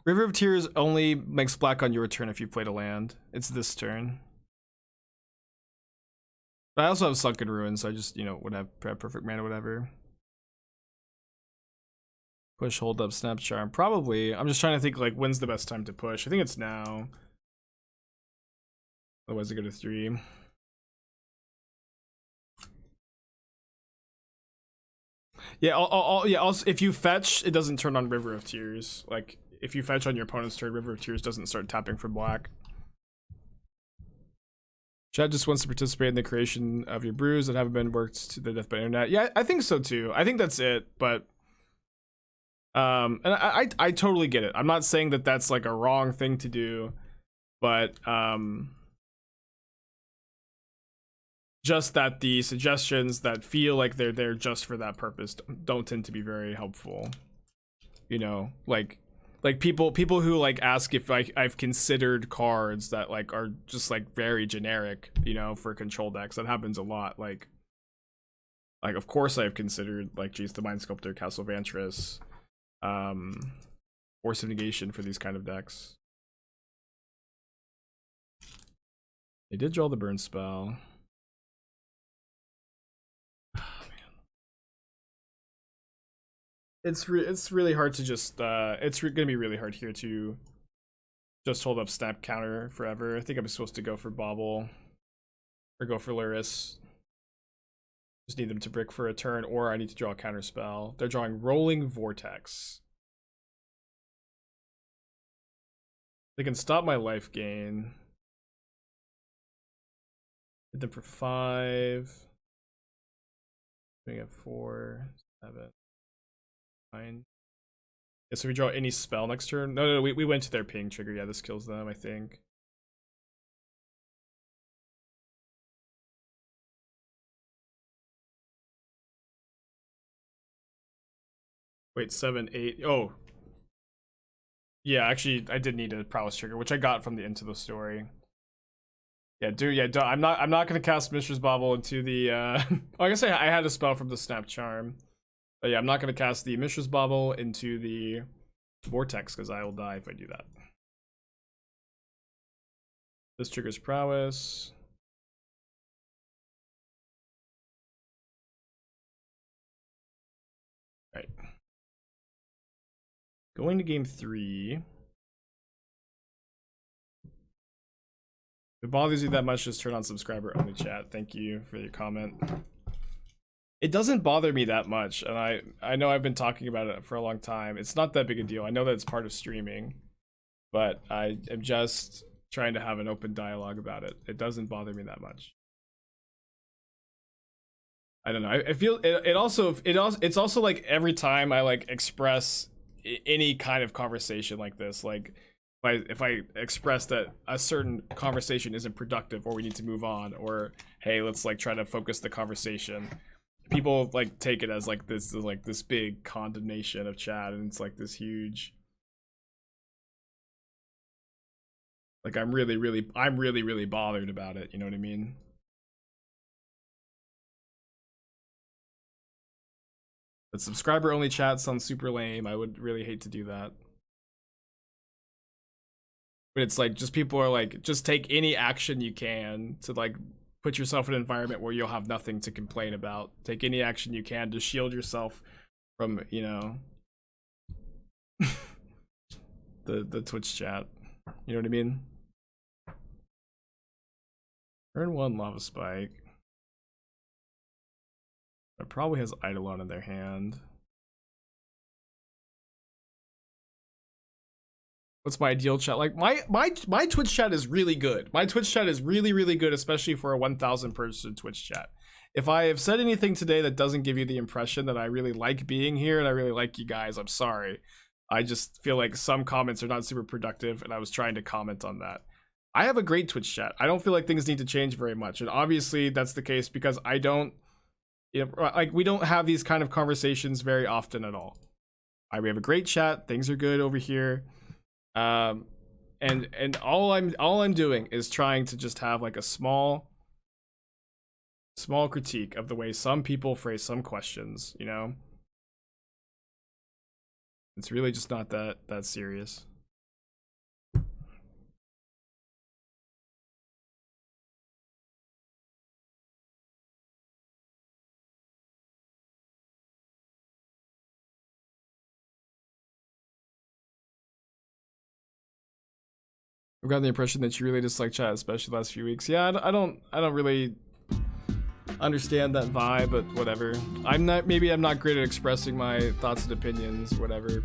River of Tears only makes black on your turn if you played a land. It's this turn. But I also have Sunken Ruins, so I just, you know, would have perfect mana, whatever. Push, hold up, snap charm. Probably. I'm just trying to think like when's the best time to push. I think it's now. Otherwise I go to 3. Yeah, also, if you fetch, it doesn't turn on River of Tears. Like, if you fetch on your opponent's turn, River of Tears doesn't start tapping for black. Chad just wants to participate in the creation of your brews that haven't been worked to the death by internet. Yeah, I think so too. I think that's it, but and I totally get it. I'm not saying that that's like a wrong thing to do, but just that the suggestions that feel like they're there just for that purpose don't tend to be very helpful. You know, like people who like ask if I've considered cards that like are just like very generic, you know, for control decks. That happens a lot. Like of course I've considered like, geez, the Mind Sculptor, Castle Vantris, Force of Negation for these kind of decks. They did draw the burn spell. It's really hard to just gonna be really hard here to just hold up snap counter forever. I think I'm supposed to go for Bauble or go for Lurrus. Just need them to brick for a turn, or I need to draw a counterspell. They're drawing Rolling Vortex. They can stop my life gain. Hit them for 5. We got 4, 7, 9. Yeah, so we draw any spell next turn. No, we went to their ping trigger. Yeah, this kills them, I think. Wait, 7, 8. Oh. Yeah, actually, I did need a prowess trigger, which I got from the Into the Story. Yeah, I'm not gonna cast Mishra's Bauble into the oh, I guess I had a spell from the Snap Charm. But yeah, I'm not gonna cast the Mishra's Bauble into the Vortex because I will die if I do that. This triggers prowess. Right. Going to game 3. If it bothers you that much, just turn on subscriber only chat. Thank you for your comment. It doesn't bother me that much, and I know I've been talking about it for a long time. It's not that big a deal. I know that it's part of streaming, but I am just trying to have an open dialogue about it. It doesn't bother me that much. I don't know. I feel it's also like every time I like express any kind of conversation like this, like if I express that a certain conversation isn't productive or we need to move on, or hey, let's like try to focus the conversation, people like take it as like this big condemnation of chat, and it's like this huge, like I'm really bothered about it, you know what I mean? But subscriber only chat sounds super lame. I would really hate to do that. But it's like, just people are like, just take any action you can to like put yourself in an environment where you'll have nothing to complain about. Take any action you can to shield yourself from, you know, the Twitch chat. You know what I mean? Turn 1 Lava Spike. It probably has Eidolon in their hand. What's my ideal chat? Like my Twitch chat is really good. My Twitch chat is really good, especially for a 1,000 person Twitch chat. If I have said anything today that doesn't give you the impression that I really like being here and I really like you guys, I'm sorry. I just feel like some comments are not super productive, and I was trying to comment on that. I have a great Twitch chat. I don't feel like things need to change very much, and obviously that's the case because I don't, you know, like we don't have these kind of conversations very often at all. We have a great chat. Things are good over here. And all I'm doing is trying to just have like a small critique of the way some people phrase some questions, you know? It's really just not that serious. I've got the impression that you really dislike chat, especially the last few weeks. Yeah, I don't really understand that vibe, but whatever. Maybe I'm not great at expressing my thoughts and opinions, whatever.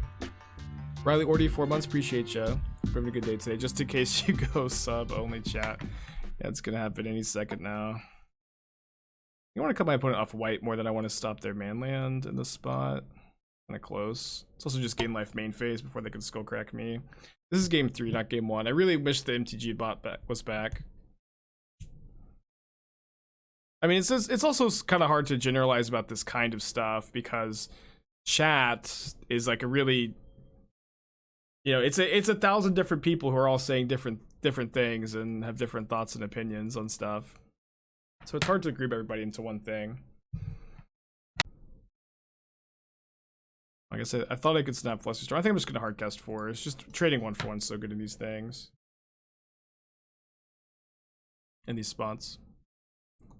Riley Ordy, 4 months, appreciate ya. Having a good day today. Just in case you go sub only chat. Yeah, it's gonna happen any second now. You want to cut my opponent off white more than I want to stop their manland in this spot. Kind of close. It's also just gain life main phase before they can skull crack me. This is game 3, not game 1. I really wish the MTG bot was back. I mean, it's also kind of hard to generalize about this kind of stuff because chat is like a really, you know, it's 1,000 different people who are all saying different things and have different thoughts and opinions on stuff. So it's hard to group everybody into one thing. Like I said, I thought I could snap Flusterstorm. I think I'm just going to hardcast 4. It's just trading 1 for 1 so good in these things. In these spots.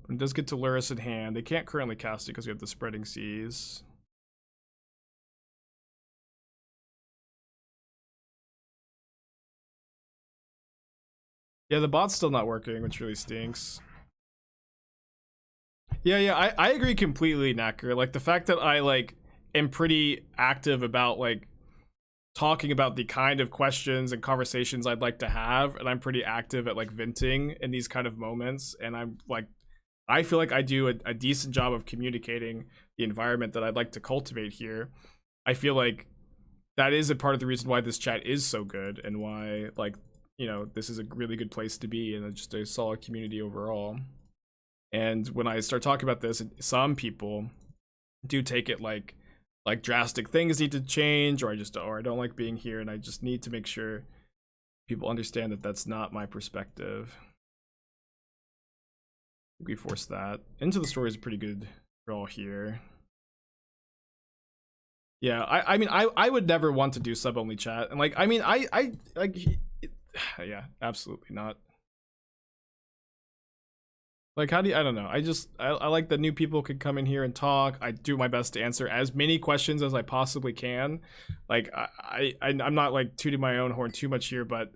When it does get to Lurrus in hand, they can't currently cast it because we have the Spreading Seas. Yeah, the bot's still not working, which really stinks. Yeah, I agree completely, Knacker. Like, the fact that I, like, am pretty active about like talking about the kind of questions and conversations I'd like to have, and I'm pretty active at like venting in these kind of moments, and I'm like, I feel like I do a decent job of communicating the environment that I'd like to cultivate here. I feel like that is a part of the reason why this chat is so good and why, like, you know, this is a really good place to be and just a solid community overall. And when I start talking about this, some people do take it like like drastic things need to change, or I don't like being here, and I just need to make sure people understand that that's not my perspective. We force that. Into the Story is a pretty good draw here. Yeah, I mean, I would never want to do sub only chat, and like, I mean, I like, yeah, absolutely not. Like, how do you, I don't know, I like that new people could come in here and talk. I do my best to answer as many questions as I possibly can. Like, I'm not like tooting my own horn too much here, but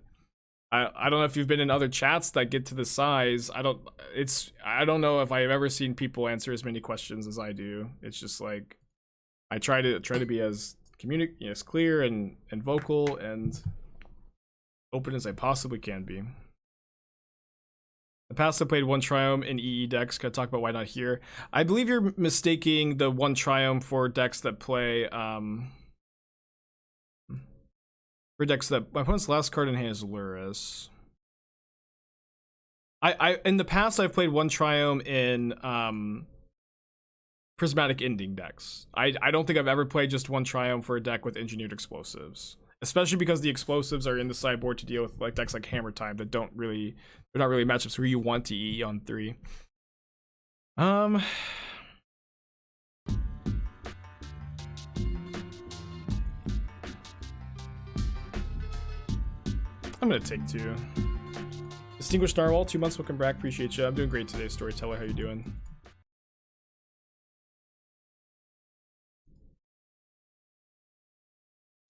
I don't know if you've been in other chats that get to this size. I don't know if I've ever seen people answer as many questions as I do. It's just like, I try to be as as clear and vocal and open as I possibly can be. In the past, I played one Triome in EE decks. Can I talk about why not here? I believe you're mistaking the one Triome for decks that play for decks that my opponent's last card in hand is Lurrus. I in the past I've played one Triome in prismatic ending decks. I don't think I've ever played just one Triome for a deck with engineered explosives, especially because the explosives are in the sideboard to deal with like decks like Hammer Time that they're not really matchups where you want to EE on 3. I'm gonna take 2. Distinguished Narwhal, 2 months, welcome back, appreciate you. I'm doing great today, Storyteller, how you doing?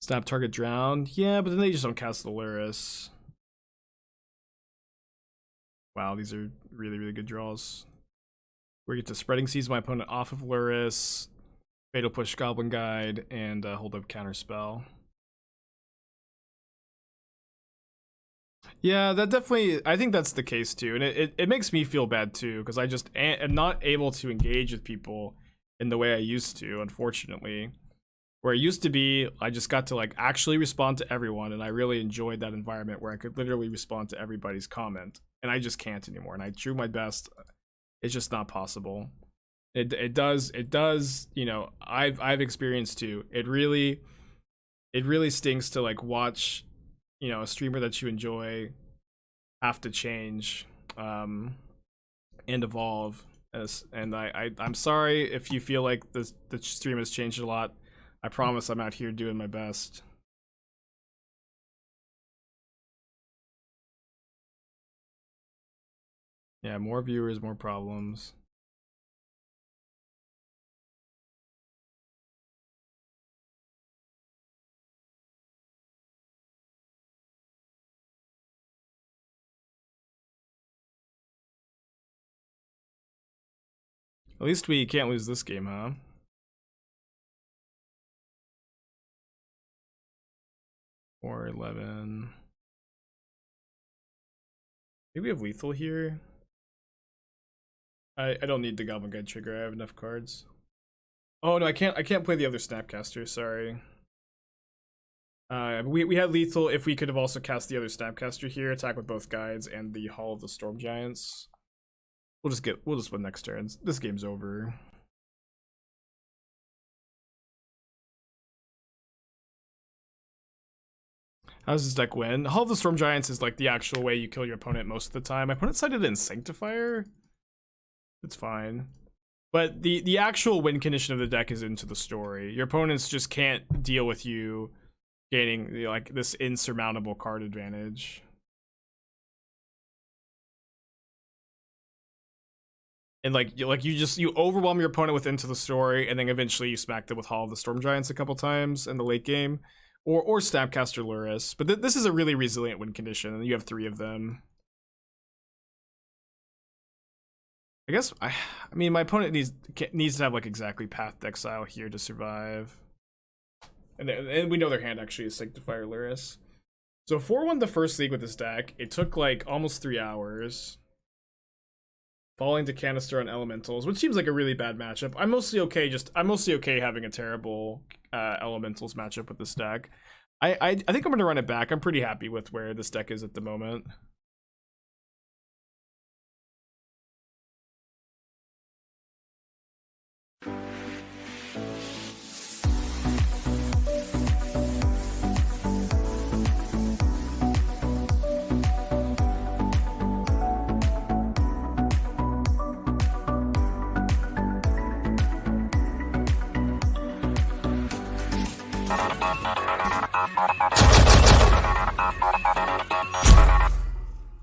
Snap target drown. Yeah, but then they just don't cast the Lurrus. Wow, these are really, really good draws. We get to Spreading Seas my opponent off of Lurrus, Fatal Push Goblin Guide, and hold up Counterspell. Yeah, that definitely, I think that's the case too, and it makes me feel bad too, because I just am not able to engage with people in the way I used to, unfortunately. Where it used to be, I just got to like actually respond to everyone, and I really enjoyed that environment where I could literally respond to everybody's comment, and I just can't anymore, and I try my best. It's just not possible. It does, you know, I've experienced too. It really stings to like watch, you know, a streamer that you enjoy have to change and evolve. And I'm sorry if you feel like the stream has changed a lot. I promise I'm out here doing my best. Yeah, more viewers, more problems. At least we can't lose this game, huh? Or 11. Maybe we have lethal here. I don't need the Goblin Guide trigger. I have enough cards. Oh no, I can't play the other Snapcaster. Sorry. We had lethal if we could have also cast the other Snapcaster here, attack with both guides and the Hall of the Storm Giants. We'll just win next turn. This game's over. How does this deck win? Hall of the Storm Giants is like the actual way you kill your opponent most of the time. My opponent sided in Sanctifier. It's fine. But the actual win condition of the deck is Into the Story. Your opponents just can't deal with you gaining like this insurmountable card advantage. And like you overwhelm your opponent with Into the Story, and then eventually you smack them with Hall of the Storm Giants a couple times in the late game, or Snapcaster Lurrus. But this is a really resilient win condition, and you have 3 of them. I guess I mean my opponent needs to have like exactly Path to Exile here to survive, and we know their hand actually is Sanctifier Lurrus. So 4-1 the first league with this deck. It took like almost 3 hours. Falling to Kanister on Elementals, which seems like a really bad matchup. I'm mostly okay having a terrible Elementals matchup with this deck. I think I'm gonna run it back. I'm pretty happy with where this deck is at the moment.